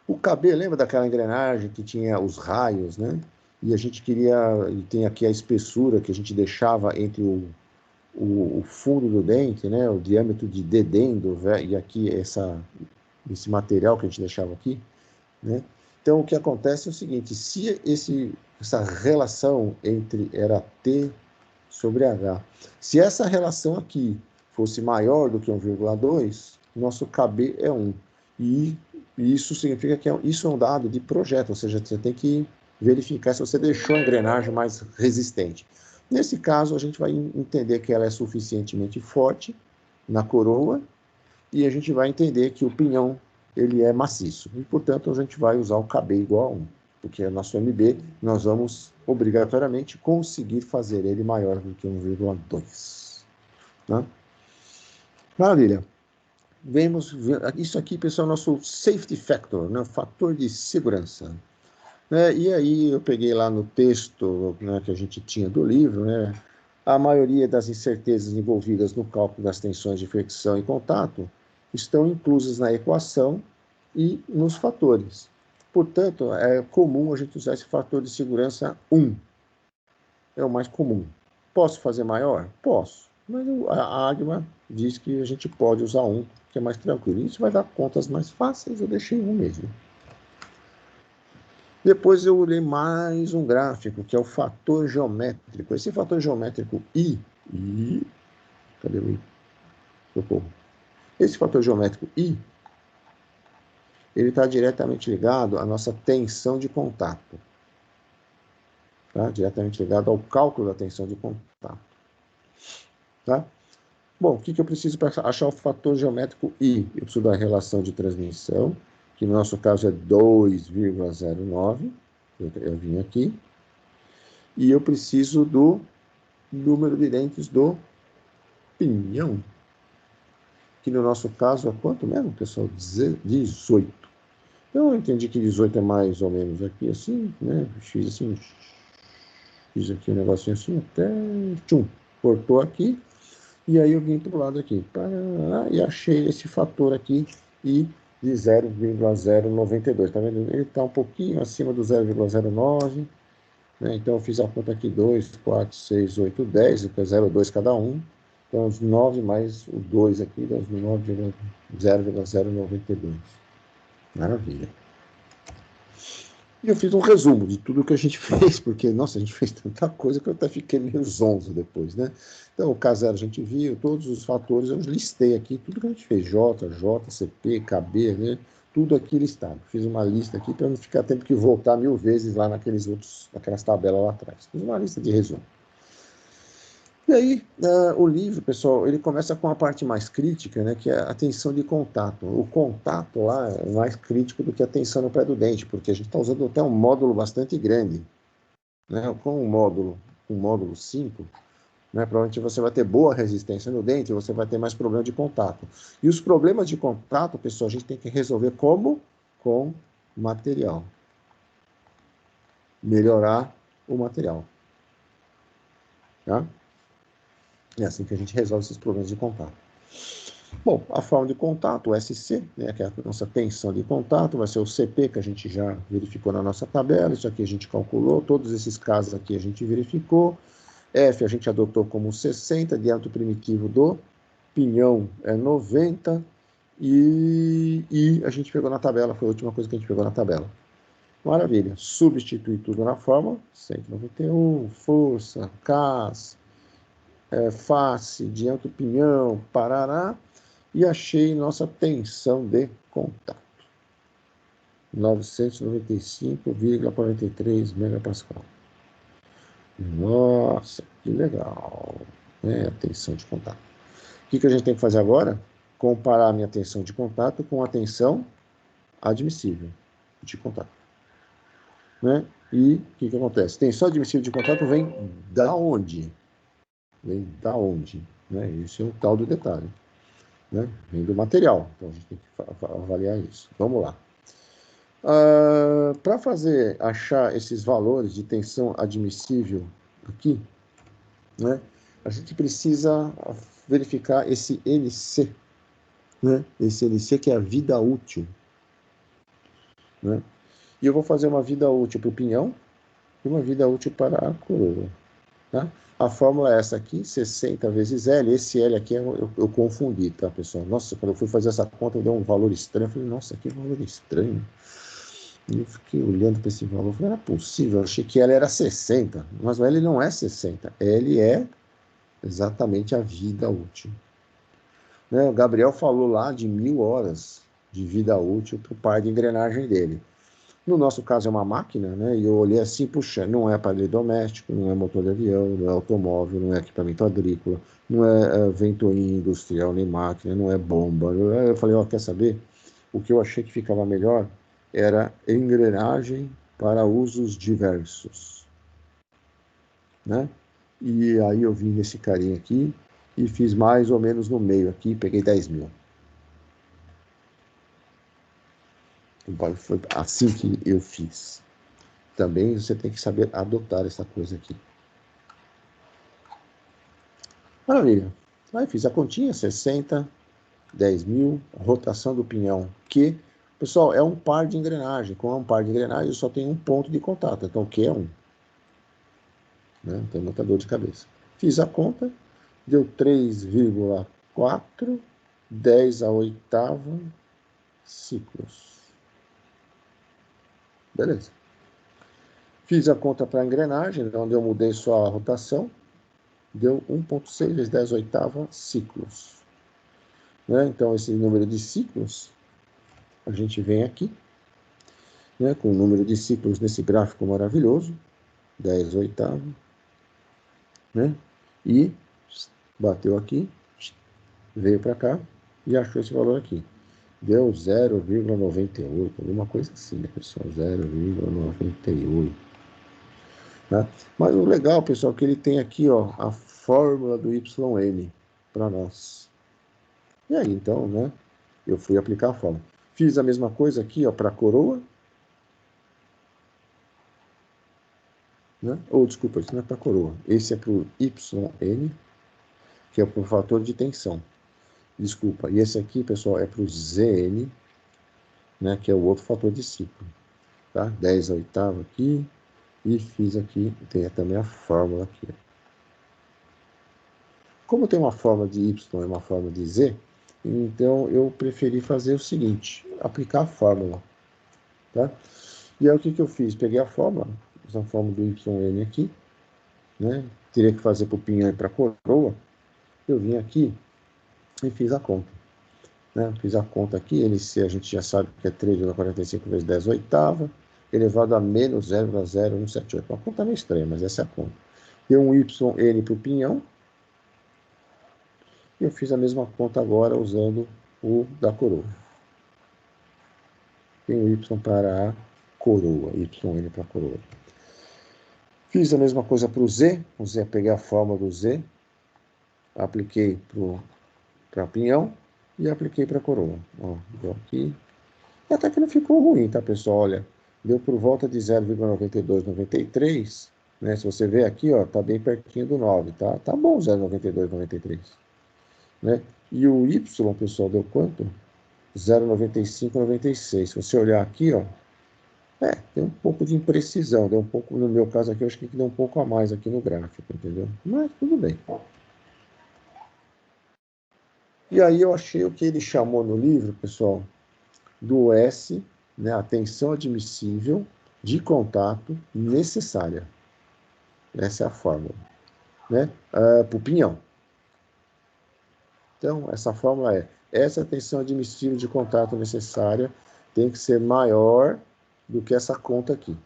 O KB, lembra daquela engrenagem que tinha os raios, né? E a gente queria... E tem aqui a espessura que a gente deixava entre o fundo do dente, né, o diâmetro de dedendo, e aqui esse material que a gente deixava aqui, né? Então o que acontece é o seguinte: se essa relação era T sobre H, se essa relação aqui fosse maior do que 1,2, nosso KB é 1. E isso significa que isso é um dado de projeto, ou seja, você tem que verificar se você deixou a engrenagem mais resistente. Nesse caso, a gente vai entender que ela é suficientemente forte na coroa e a gente vai entender que o pinhão ele é maciço. E, portanto, a gente vai usar o KB igual a 1, porque é nosso MB, nós vamos obrigatoriamente conseguir fazer ele maior do que 1,2. Né? Maravilha. Vemos isso aqui, pessoal, nosso safety factor, né? Fator de segurança. E aí eu peguei lá no texto, né, que a gente tinha do livro, né, a maioria das incertezas envolvidas no cálculo das tensões de fricção e contato estão inclusas na equação e nos fatores. Portanto, é comum a gente usar esse fator de segurança 1. É o mais comum. Posso fazer maior? Posso. Mas a Agma diz que a gente pode usar 1, que é mais tranquilo. Isso vai dar contas mais fáceis, eu deixei 1 mesmo. Depois eu olhei mais um gráfico, que é o fator geométrico. Esse fator geométrico I... Cadê o I? Socorro. Esse fator geométrico I, ele está diretamente ligado à nossa tensão de contato. Tá? Diretamente ligado ao cálculo da tensão de contato. Tá? Bom, o que eu preciso para achar o fator geométrico I? Eu preciso da relação de transmissão, que no nosso caso é 2,09. Eu vim aqui. E eu preciso do número de dentes do pinhão, que no nosso caso é quanto mesmo, pessoal? 18. Então eu entendi que 18 é mais ou menos aqui assim, né? Fiz assim, fiz aqui um negocinho assim, até tchum, cortou aqui, e aí eu vim para o lado aqui, e achei esse fator aqui, I de 0,092, tá vendo? Ele está um pouquinho acima do 0,09, né? Então eu fiz a conta aqui, 2, 4, 6, 8, 10, que é 0,2 cada um. Então, os 9 mais o 2 aqui, dá os 0,092. Maravilha. E eu fiz um resumo de tudo que a gente fez, porque, nossa, a gente fez tanta coisa que eu até fiquei meio zonzo depois, né? Então, o K0 a gente viu, todos os fatores, eu listei aqui, tudo que a gente fez, J, CP, KB, né? Tudo aqui listado. Fiz uma lista aqui para não ficar tendo que voltar 1000 vezes lá naquelas tabelas lá atrás. Fiz uma lista de resumo. E aí, o livro, pessoal, ele começa com a parte mais crítica, né, que é a tensão de contato. O contato lá é mais crítico do que a tensão no pé do dente, porque a gente está usando até um módulo bastante grande. Né? Com um módulo 5, né, provavelmente você vai ter boa resistência no dente, você vai ter mais problema de contato. E os problemas de contato, pessoal, a gente tem que resolver como? Com material. Melhorar o material. Tá? É assim que a gente resolve esses problemas de contato. Bom, a forma de contato, o SC, né, que é a nossa tensão de contato, vai ser o CP, que a gente já verificou na nossa tabela, isso aqui a gente calculou, todos esses casos aqui a gente verificou. F a gente adotou como 60, diâmetro primitivo do pinhão é 90, e I a gente pegou na tabela, foi a última coisa que a gente pegou na tabela. Maravilha, substitui tudo na fórmula, 191, força, CAS, face, diâmetro pinhão, parará, e achei nossa tensão de contato. 995,43 megapascal. Nossa, que legal, né? A tensão de contato. que a gente tem que fazer agora? Comparar a minha tensão de contato com a tensão admissível de contato. Né? E o que acontece? Tensão admissível de contato vem da onde? Vem da onde? Né? Esse é o tal do detalhe. Né? Vem do material. Então a gente tem que avaliar isso. Vamos lá. Para achar esses valores de tensão admissível aqui, né? A gente precisa verificar esse NC, né? Esse NC que é a vida útil. Né? E eu vou fazer uma vida útil para o pinhão e uma vida útil para a coroa. Tá? A fórmula é essa aqui, 60 vezes L. Esse L aqui eu confundi, tá, pessoal? Nossa, quando eu fui fazer essa conta, eu dei um valor estranho. Eu falei, nossa, que valor estranho. E eu fiquei olhando para esse valor. Eu falei, não é possível. Eu achei que L era 60. Mas o L não é 60. L é exatamente a vida útil. Né? O Gabriel falou lá de 1000 horas de vida útil para o par de engrenagem dele. No nosso caso é uma máquina, né? E eu olhei assim, puxa, não é aparelho doméstico, não é motor de avião, não é automóvel, não é equipamento agrícola, não é ventoinha industrial nem máquina, não é bomba. Eu falei, ó, quer saber? O que eu achei que ficava melhor era engrenagem para usos diversos, né? E aí eu vim nesse carinha aqui e fiz mais ou menos no meio aqui, peguei 10.000. Foi assim que eu fiz. Também você tem que saber adotar essa coisa aqui. Maravilha. Aí fiz a continha, 60, 10.000, rotação do pinhão, que, pessoal, é um par de engrenagem. Com um par de engrenagem, eu só tenho um ponto de contato. Então, o que é 1? Né? Não tem muita dor de cabeça. Fiz a conta, deu 3,4, 10 a oitava ciclos. Beleza. Fiz a conta para a engrenagem, onde eu mudei só a rotação, deu 1,6 vezes 10 oitava ciclos. Né? Então, esse número de ciclos, a gente vem aqui, né, com o número de ciclos nesse gráfico maravilhoso, 10 oitava, né? E bateu aqui, veio para cá e achou esse valor aqui. Deu 0,98, alguma coisa assim, né, pessoal? 0,98. Tá? Mas o legal, pessoal, é que ele tem aqui, ó, a fórmula do YN para nós. E aí, então, né, eu fui aplicar a fórmula. Fiz a mesma coisa aqui, ó, para a coroa. Né? Ou, desculpa, isso não é para a coroa. Esse é para o YN, que é para o fator de tensão. Desculpa. E esse aqui, pessoal, é para o ZN, né, que é o outro fator de ciclo. Tá? 10 a oitava aqui. E fiz aqui, tem também a fórmula aqui. Como tem uma fórmula de Y e uma fórmula de Z, então eu preferi fazer o seguinte, aplicar a fórmula. Tá? E aí o que eu fiz? Peguei a fórmula do YN aqui, né? Teria que fazer para o pinhão e para a coroa. Eu vim aqui e fiz a conta. Né? Fiz a conta aqui, NC a gente já sabe que é 3,45 vezes 10 oitava, elevado a menos 0,0178. Uma conta meio estranha, mas essa é a conta. Deu um YN para o pinhão. E eu fiz a mesma conta agora usando o da coroa. Tem o Y para a coroa, YN para a coroa. Fiz a mesma coisa para o Z. O Z, peguei a fórmula do Z, apliquei para pinhão e apliquei para coroa. Ó, deu aqui. E até que não ficou ruim, tá, pessoal? Olha, deu por volta de 0,9293, né? Se você ver aqui, ó, tá bem pertinho do 9, tá? Tá bom 0,9293, né? E o Y, pessoal, deu quanto? 0,9596. Se você olhar aqui, ó, tem um pouco de imprecisão, deu um pouco, no meu caso aqui, eu acho que deu um pouco a mais aqui no gráfico, entendeu? Mas tudo bem. E aí eu achei o que ele chamou no livro, pessoal, do S, né, a tensão admissível de contato necessária. Essa é a fórmula, né, para o pinhão. Então, essa fórmula é, essa tensão admissível de contato necessária tem que ser maior do que essa conta aqui.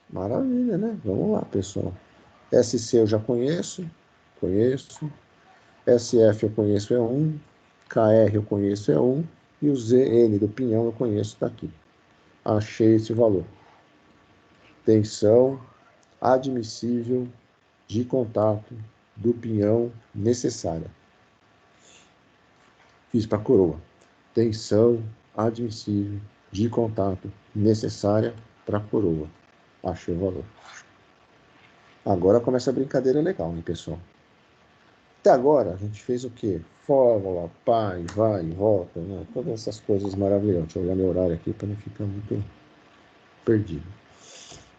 Maravilha, né? Vamos lá, pessoal. SC eu já conheço. SF eu conheço, é 1. KR eu conheço, é 1. E o ZN do pinhão eu conheço daqui. Achei esse valor. Tensão admissível de contato do pinhão necessária. Fiz para coroa. Tensão admissível de contato necessária para coroa. Achei o valor. Agora começa a brincadeira legal, hein, pessoal? Até agora, a gente fez o quê? Fórmula, pai, vai e volta, né? Todas essas coisas maravilhosas. Deixa eu olhar meu horário aqui para não ficar muito perdido.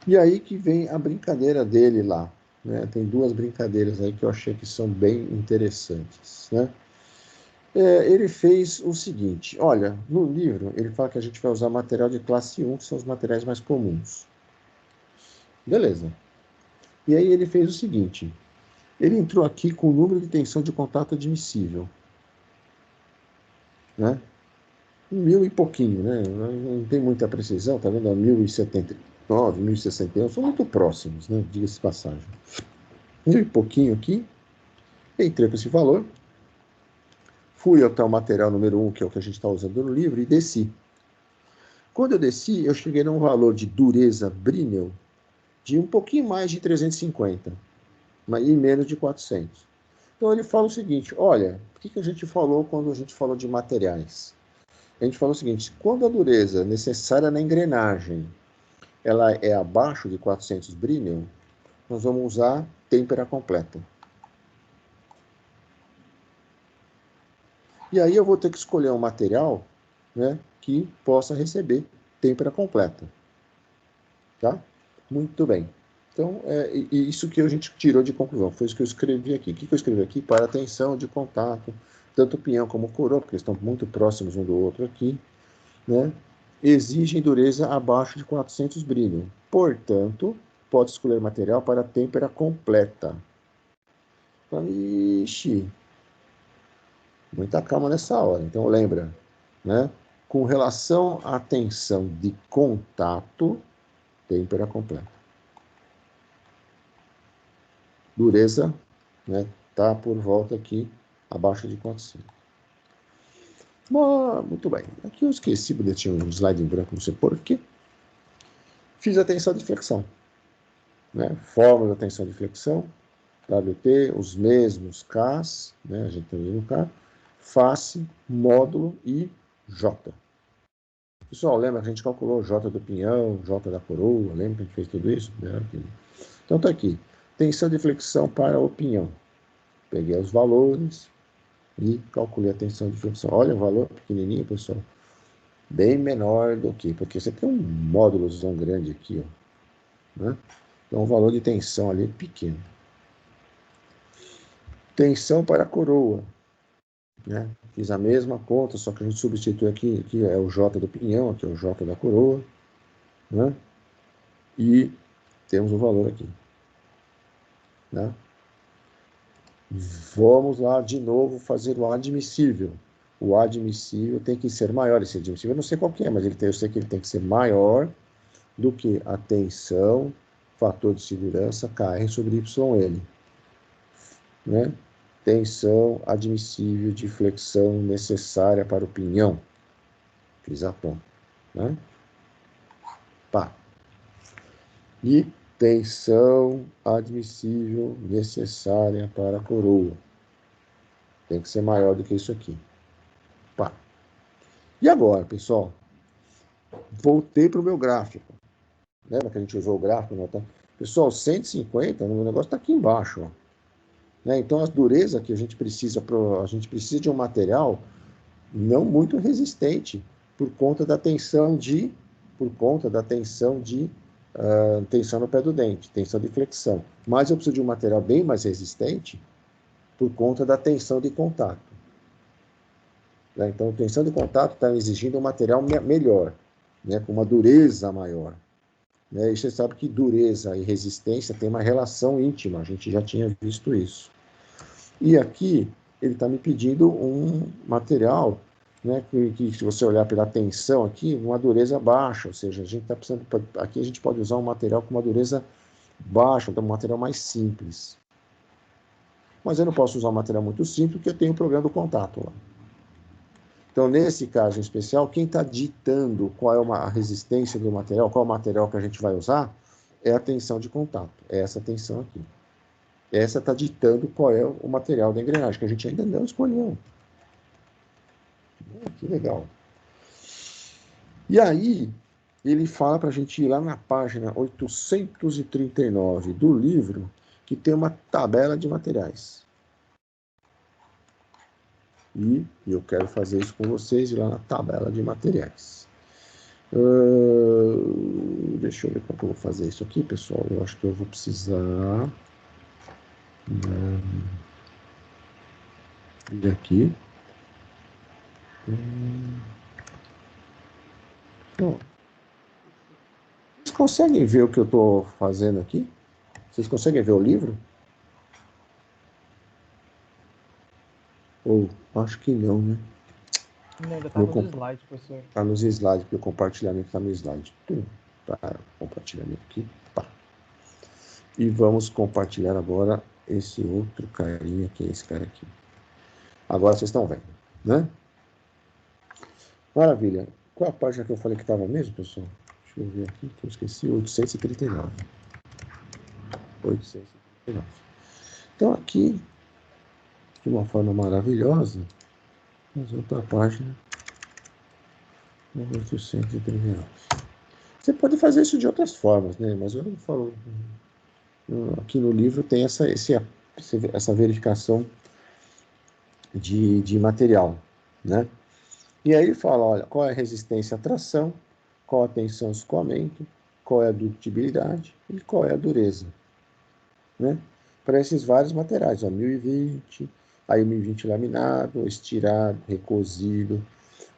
E aí que vem a brincadeira dele lá, né? Tem duas brincadeiras aí que eu achei que são bem interessantes, né? Ele fez o seguinte, olha, no livro ele fala que a gente vai usar material de classe 1, que são os materiais mais comuns. Beleza. E aí ele fez o seguinte, ele entrou aqui com o número de tensão de contato admissível, né? 1000 e pouquinho, né? Não tem muita precisão, tá vendo? 1079, 1061, são muito próximos, né? Diga-se de passagem. 1000 e pouquinho aqui, entrei com esse valor, fui até o material número 1, que é o que a gente está usando no livro, e desci. Quando eu desci, eu cheguei num valor de dureza Brinell de um pouquinho mais de 350, mas e menos de 400. Então ele fala o seguinte, olha, o que a gente falou quando a gente falou de materiais? A gente falou o seguinte, quando a dureza necessária na engrenagem ela é abaixo de 400 Brinell, nós vamos usar têmpera completa. E aí eu vou ter que escolher um material, né, que possa receber têmpera completa. Tá? Muito bem. Então, isso que a gente tirou de conclusão. Foi isso que eu escrevi aqui. O que eu escrevi aqui? Para a tensão de contato, tanto o pinhão como o coroa, porque eles estão muito próximos um do outro aqui, né? Exigem dureza abaixo de 400 Brinell. Portanto, pode escolher material para têmpera completa. Ixi, muita calma nessa hora. Então, lembra, né? Com relação à tensão de contato, têmpera completa. Dureza, né? Tá por volta aqui, abaixo de 400. Muito bem. Aqui eu esqueci, porque tinha um slide em branco, não sei porquê. Fiz a tensão de flexão. Né? Fórmula da tensão de flexão, WT, os mesmos Ks, né? A gente tem o mesmo K, face, módulo e J. Pessoal, lembra que a gente calculou J do pinhão, J da coroa, lembra que a gente fez tudo isso? Então tá aqui, tensão de flexão para o pinhão. Peguei os valores e calculei a tensão de flexão. Olha o valor pequenininho, pessoal. Bem menor do que, porque você tem um módulozão grande aqui, ó, né? Então o valor de tensão ali é pequeno. Tensão para a coroa, né? Fiz a mesma conta, só que a gente substitui aqui é o J do pinhão, aqui é o J da coroa, né? E temos o valor aqui, né? Vamos lá de novo fazer o admissível. O admissível tem que ser maior. Esse admissível eu não sei qual que é, mas eu sei que ele tem que ser maior do que a tensão, fator de segurança, KR sobre YL. Né? Tensão admissível de flexão necessária para o pinhão. Fiz a conta. Né? Pá. E tensão admissível necessária para a coroa. Tem que ser maior do que isso aqui. Pá. E agora, pessoal? Voltei para o meu gráfico. Lembra que a gente usou o gráfico? Né? Pessoal, 150, o negócio está aqui embaixo. Ó. Né? Então, a dureza que a gente precisa de um material não muito resistente por conta da tensão tensão no pé do dente, tensão de flexão. Mas eu preciso de um material bem mais resistente por conta da tensão de contato. Né? Então, a tensão de contato está exigindo um material melhor, né? Com uma dureza maior. Né? E você sabe que dureza e resistência tem uma relação íntima, a gente já tinha visto isso. E aqui ele está me pedindo um material né, que se você olhar pela tensão aqui, uma dureza baixa, ou seja, a gente está precisando, aqui a gente pode usar um material com uma dureza baixa, então um material mais simples. Mas eu não posso usar um material muito simples, porque eu tenho o problema do contato lá. Então, nesse caso em especial, quem está ditando qual é a resistência do material, qual é o material que a gente vai usar, é a tensão de contato, é essa tensão aqui. Essa está ditando qual é o material da engrenagem, que a gente ainda não escolheu. Que legal. E aí, ele fala para a gente ir lá na página 839 do livro, que tem uma tabela de materiais. E eu quero fazer isso com vocês, ir lá na tabela de materiais. Deixa eu ver como eu vou fazer isso aqui, pessoal. Eu acho que eu vou precisar vir aqui. Bom, vocês conseguem ver o que eu estou fazendo aqui? Vocês conseguem ver o livro? Ou acho que não, né? Ainda tá nos slides, professor. Está nos slides, porque o compartilhamento está no slide. Para compartilhamento aqui. Pá. E vamos compartilhar agora esse outro carinha, que é esse cara aqui. Agora vocês estão vendo, né? Maravilha. Qual a página que eu falei que estava mesmo, pessoal? Deixa eu ver aqui, que eu esqueci. 839. 839. Então, aqui, de uma forma maravilhosa, nós vamos para a página 839. Você pode fazer isso de outras formas, né? Mas eu não falo. Aqui no livro tem essa verificação de material, né? E aí ele fala, olha, qual é a resistência à tração, qual a tensão ao escoamento, qual é a dutibilidade e qual é a dureza, né? Para esses vários materiais, ó, 1020, aí 1020 laminado, estirado, recosido.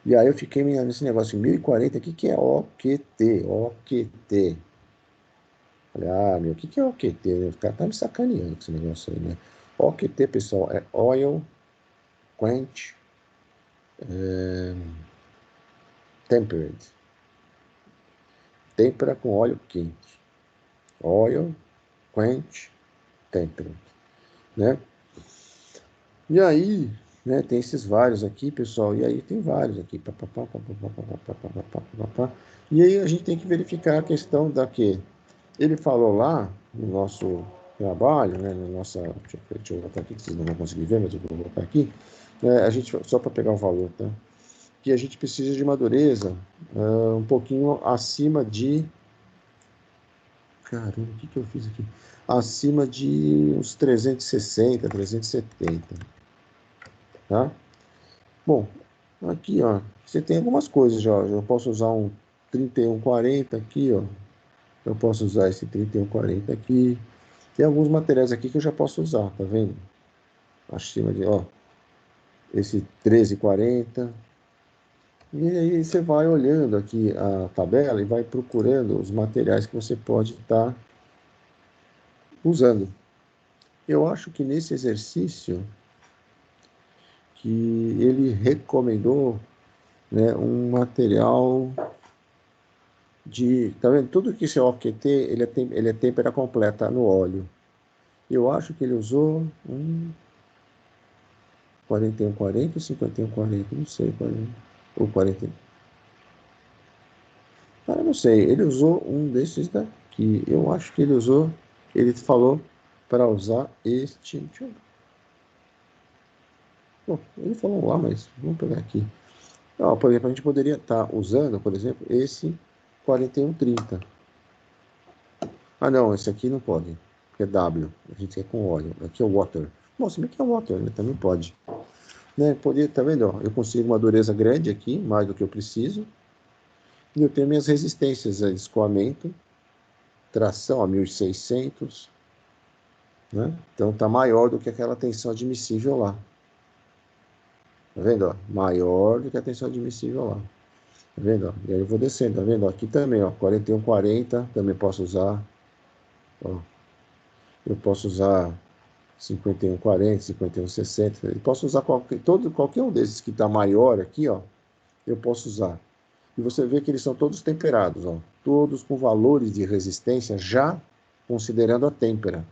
E aí eu fiquei nesse negócio, 1040, o que é OQT? OQT. Falei, meu, o que é OQT? O cara tá me sacaneando com esse negócio aí, né? OQT, pessoal, é Oil Quench Tempered. Têmpera com óleo quente. Oil Quench Tempered, né? E aí, né, tem esses vários aqui, pessoal, e aí tem vários aqui. E aí a gente tem que verificar a questão da que ele falou lá no nosso trabalho, né, na nossa... Deixa eu botar aqui, que vocês não vão conseguir ver, mas eu vou botar aqui. A gente, só para pegar o valor, tá? Que a gente precisa de uma dureza um pouquinho acima de... Caramba, o que eu fiz aqui? Acima de uns 360, 370. Tá? Bom, aqui, ó, você tem algumas coisas já. Eu posso usar um 3140 aqui, ó. Eu posso usar esse 3140 aqui. Tem alguns materiais aqui que eu já posso usar, tá vendo? Acima de, ó, esse 1340. E aí você vai olhando aqui a tabela e vai procurando os materiais que você pode estar usando. Eu acho que nesse exercício que ele recomendou, né, um material de... Tá vendo? Tudo que esse OQT, ele é têmpera completa no óleo. Eu acho que ele usou um 4140 ou 5140, não sei, ou 40. Cara, não sei, ele usou um desses daqui. Eu acho que ele usou, ele falou para usar este. Deixa eu... Bom, ele falou lá, mas vamos pegar aqui. Ó, por exemplo, a gente poderia estar usando, por exemplo, esse 4130. Ah, não, esse aqui não pode, porque é W. A gente quer com óleo. Aqui é o water. Bom, se bem que é water, né? Também pode. Né? Podia, tá vendo? Ó, eu consigo uma dureza grande aqui, mais do que eu preciso. E eu tenho minhas resistências a escoamento, tração a 1600, né? Então tá maior do que aquela tensão admissível lá. Tá vendo? Ó? Maior do que a tensão admissível lá. Tá vendo? Ó? E aí eu vou descendo, tá vendo? Aqui também, ó, 4140, também posso usar. Ó. Eu posso usar 5140, 5160. Eu posso usar qualquer um desses que está maior aqui, ó. eu posso usar. E você vê que eles são todos temperados, ó, todos com valores de resistência já considerando a têmpera.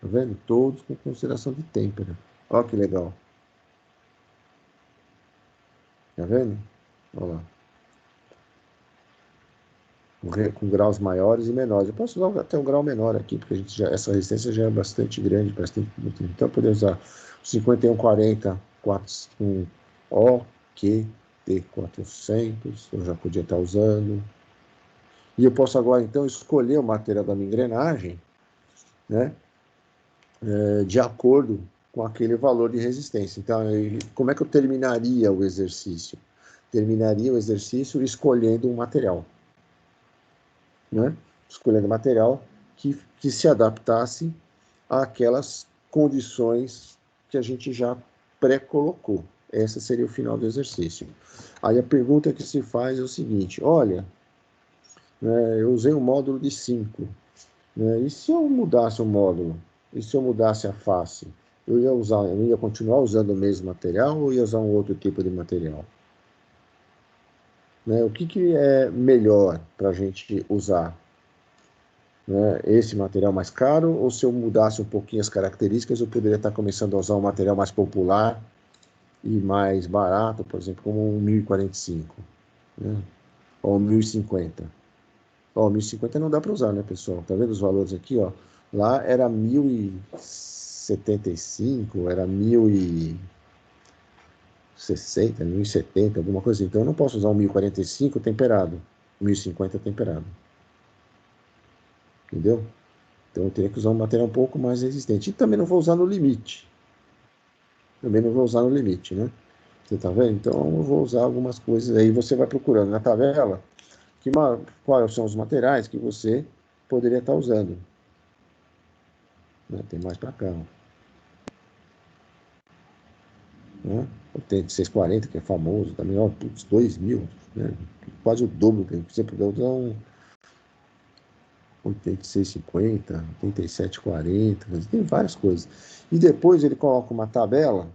Tá vendo? Todos com consideração de têmpera. Olha que legal. Tá vendo? Olha lá. Com graus maiores e menores. Eu posso usar até um grau menor aqui, porque essa resistência já é bastante grande. Então, eu poderia usar 5140 com OQT400, eu já podia estar usando. E eu posso agora, então, escolher o material da minha engrenagem, né, de acordo com aquele valor de resistência. Então, como é que eu terminaria o exercício? Terminaria o exercício escolhendo um material. Né? Escolhendo material que se adaptasse àquelas condições que a gente já pré-colocou. Esse seria o final do exercício. Aí a pergunta que se faz é o seguinte, olha, né, eu usei um módulo de 5, né, e se eu mudasse o módulo? E se eu mudasse a face? Eu ia continuar usando o mesmo material ou ia usar um outro tipo de material? Né, o que é melhor para a gente usar? Né, esse material mais caro, ou se eu mudasse um pouquinho as características, eu poderia estar começando a usar um material mais popular e mais barato, por exemplo, como um 1045, né? Ou 1050. Ó, 1050 não dá para usar, né, pessoal? Tá vendo os valores aqui, ó? Lá era 1075, era 1060, 1070, alguma coisa assim. Então eu não posso usar um 1045 temperado, 1050 temperado. Entendeu? Então eu teria que usar um material um pouco mais resistente. E também não vou usar no limite. Também não vou usar no limite, né? Você tá vendo? Então eu vou usar algumas coisas. Aí você vai procurando na tabela quais são os materiais que você poderia estar usando. Né? Tem mais para cá. Né? Tem 640, que é famoso também. Ó, 2.000, né? Quase o dobro. Você puder usar um 86,50, 87,40. Tem várias coisas. E depois ele coloca uma tabela.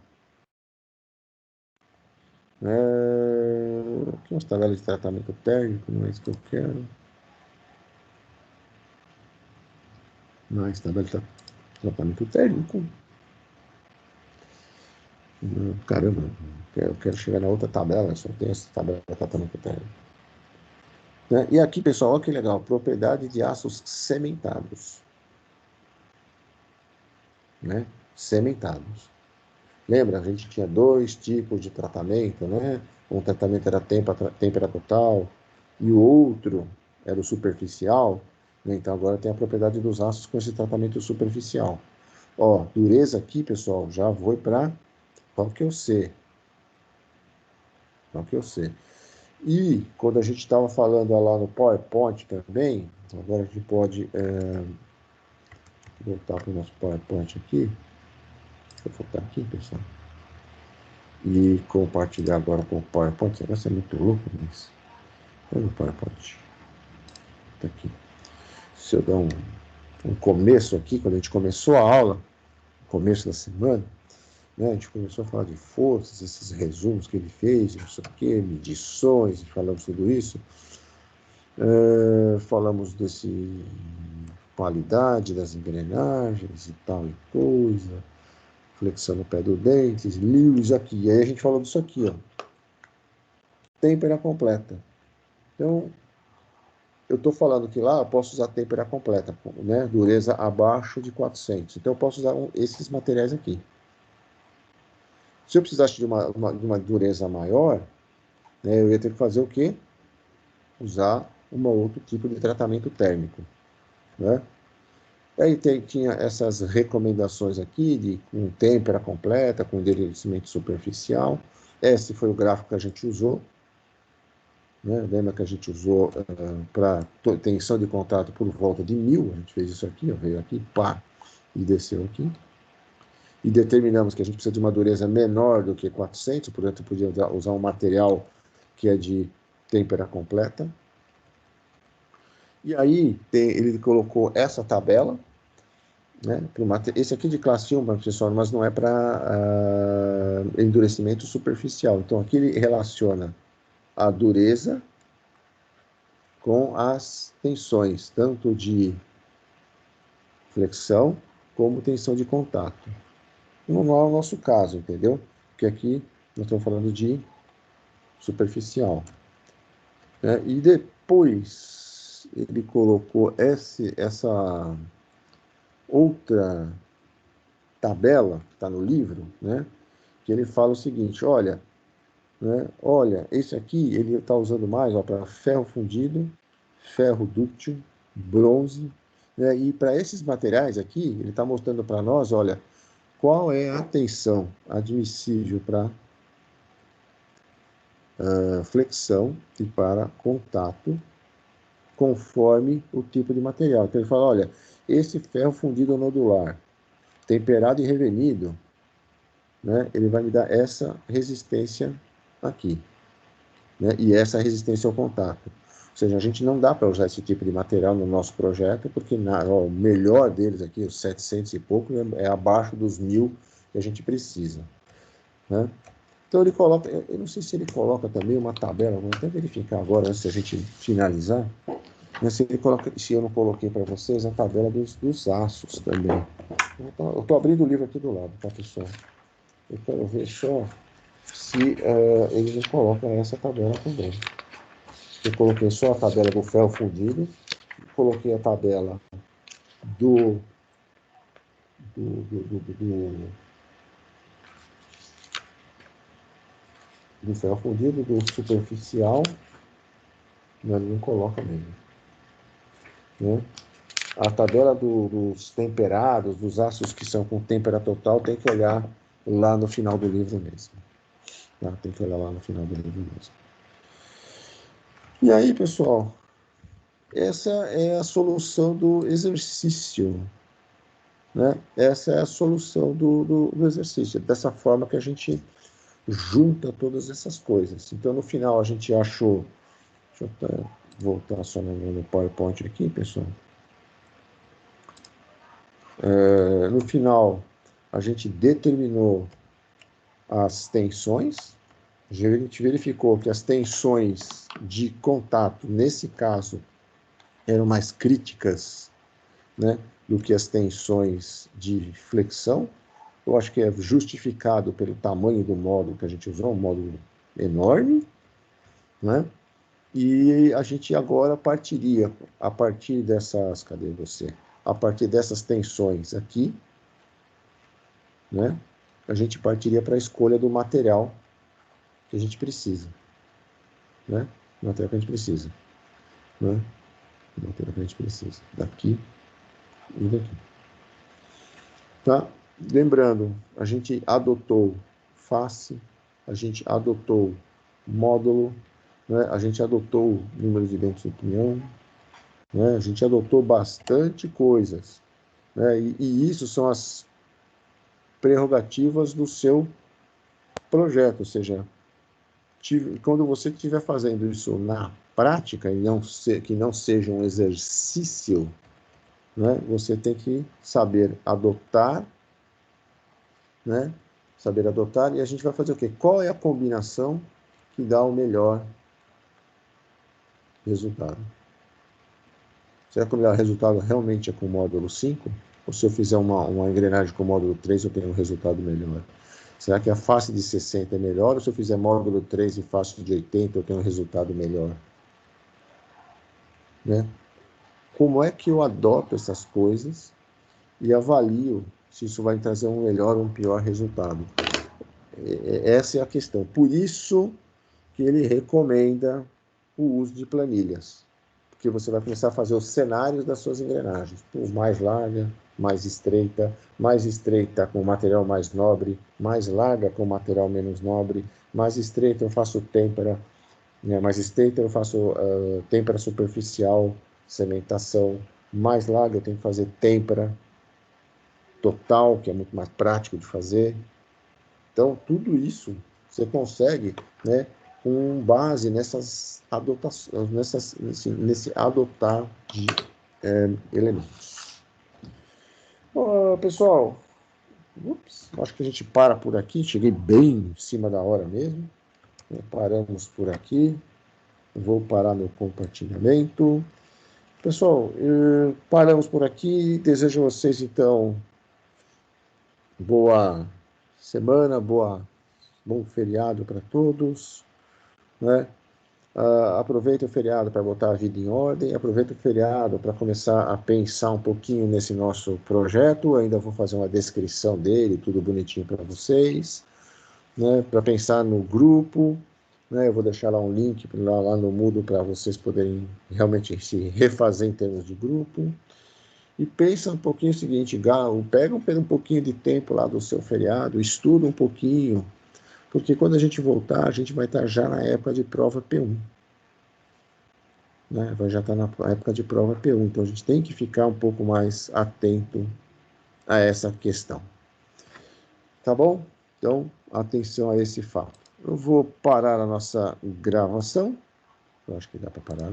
Aqui umas tabelas de tratamento térmico, não é isso que eu quero. Mas tabela de tratamento térmico. Caramba, eu quero chegar na outra tabela, só tem essa tabela de tratamento térmico. Né? E aqui, pessoal, olha que legal, propriedade de aços sementados. Né? Sementados. Lembra, a gente tinha 2 tipos de tratamento, né? Um tratamento era têmpera total e o outro era o superficial. Né? Então agora tem a propriedade dos aços com esse tratamento superficial. Ó, dureza aqui, pessoal, já foi para qual que é o C. Qual que é o C. E quando a gente estava falando lá no PowerPoint também, agora a gente pode voltar para o nosso PowerPoint aqui. Deixa eu voltar aqui, pessoal. E compartilhar agora com o PowerPoint. Esse negócio é muito louco, mas... Olha o PowerPoint. Tá aqui. Se eu dar um começo aqui, quando a gente começou a aula, começo da semana, né, a gente começou a falar de forças, esses resumos que ele fez, não sei o quê, medições, falamos tudo isso. Falamos desse qualidade das engrenagens e tal e coisa, flexão no pé do dente, Lewis aqui. E aí a gente falou disso aqui, ó. Têmpera completa. Então, eu estou falando que lá eu posso usar têmpera completa, né? Dureza abaixo de 400. Então, eu posso usar esses materiais aqui. Se eu precisasse de uma dureza maior, né, eu ia ter que fazer o quê? Usar um outro tipo de tratamento térmico. Né? Aí tinha essas recomendações aqui, com têmpera completa, com endurecimento superficial. Esse foi o gráfico que a gente usou. Né? Lembra que a gente usou para tensão de contato por volta de 1000. A gente fez isso aqui, ó, veio aqui, pá, e desceu aqui. E determinamos que a gente precisa de uma dureza menor do que 400, portanto, podia usar um material que é de têmpera completa. E aí, ele colocou essa tabela, né? Esse aqui de classe 1, pessoal, mas não é para endurecimento superficial. Então, aqui ele relaciona a dureza com as tensões, tanto de flexão como tensão de contato. Não é o nosso caso, entendeu? Porque aqui nós estamos falando de superficial. Né? E depois ele colocou essa outra tabela que está no livro, né? Que ele fala o seguinte, olha, né? Olha, esse aqui ele está usando mais para ferro fundido, ferro dúctil, bronze, né? E para esses materiais aqui, ele está mostrando para nós, olha, qual é a tensão admissível para flexão e para contato, conforme o tipo de material. Então ele fala, olha, esse ferro fundido nodular, temperado e revenido, né? Ele vai me dar essa resistência aqui. Né? E essa resistência ao contato. Ou seja, a gente não dá para usar esse tipo de material no nosso projeto, porque o melhor deles aqui, os 700 e pouco, é abaixo dos 1000 que a gente precisa. Né? Então ele coloca, eu não sei se ele coloca também uma tabela, vamos até verificar agora, antes da gente finalizar, mas se eu não coloquei para vocês a tabela dos aços também. Eu estou abrindo o livro aqui do lado, tá, pessoal? Eu quero ver só se eles não colocam essa tabela também. Eu coloquei só a tabela do ferro fundido, coloquei a tabela do ferro fundido, do superficial, mas não coloca mesmo. Né? A tabela dos temperados, dos ácidos que são com têmpera total, tem que olhar lá no final do livro mesmo. Tá? Tem que olhar lá no final do livro mesmo. E aí, pessoal, essa é a solução do exercício. Né? Essa é a solução do exercício. Dessa forma que a gente junta todas essas coisas. Então, no final, a gente achou... Deixa eu até voltar só no PowerPoint aqui, pessoal. No final, a gente determinou as tensões. A gente verificou que as tensões de contato, nesse caso, eram mais críticas, né, do que as tensões de flexão. Eu acho que é justificado pelo tamanho do módulo que a gente usou, um módulo enorme, né? E a gente agora partiria, a partir dessas, cadê você? A partir dessas tensões aqui, né? A gente partiria para a escolha do material que a gente precisa, né? O material que a gente precisa, né? O material que a gente precisa, daqui e daqui. Tá? Lembrando, a gente adotou face, a gente adotou módulo, né? A gente adotou número de dentes de pinhão, né? A gente adotou bastante coisas, né? E isso são as prerrogativas do seu projeto, ou seja, quando você estiver fazendo isso na prática e que não seja um exercício, né? Você tem que saber adotar, né? Saber adotar, e a gente vai fazer o quê? Qual é a combinação que dá o melhor resultado? Será que o melhor resultado realmente é com o módulo 5? Ou se eu fizer uma engrenagem com o módulo 3, eu tenho um resultado melhor? Será que a face de 60 é melhor? Ou se eu fizer módulo 3 e face de 80, eu tenho um resultado melhor? Né? Como é que eu adoto essas coisas e avalio se isso vai trazer um melhor ou um pior resultado? Essa é a questão. Por isso que ele recomenda o uso de planilhas. Porque você vai começar a fazer os cenários das suas engrenagens. Mais larga, mais estreita com material mais nobre, mais larga com material menos nobre, mais estreita eu faço têmpera, né? Mais estreita eu faço têmpera superficial, cementação, mais larga eu tenho que fazer têmpera total, que é muito mais prático de fazer. Então, tudo isso você consegue, né, com base nessas adotações, nesse adotar de elementos. Pessoal, acho que a gente para por aqui. Cheguei bem em cima da hora mesmo. Paramos por aqui. Vou parar meu compartilhamento. Pessoal, paramos por aqui. Desejo a vocês, então, boa semana, bom feriado para todos, né? Aproveita o feriado para botar a vida em ordem, aproveita o feriado para começar a pensar um pouquinho nesse nosso projeto. Ainda vou fazer uma descrição dele, tudo bonitinho para vocês, né? Para pensar no grupo, né? Eu vou deixar lá um link lá no Moodle para vocês poderem realmente se refazer em termos de grupo. E pensa um pouquinho o seguinte, pega um pouquinho de tempo lá do seu feriado, estuda um pouquinho, porque quando a gente voltar, a gente vai estar já na época de prova P1. Né? Vai já estar na época de prova P1. Então, a gente tem que ficar um pouco mais atento a essa questão. Tá bom? Então, atenção a esse fato. Eu vou parar a nossa gravação. Eu acho que dá para parar.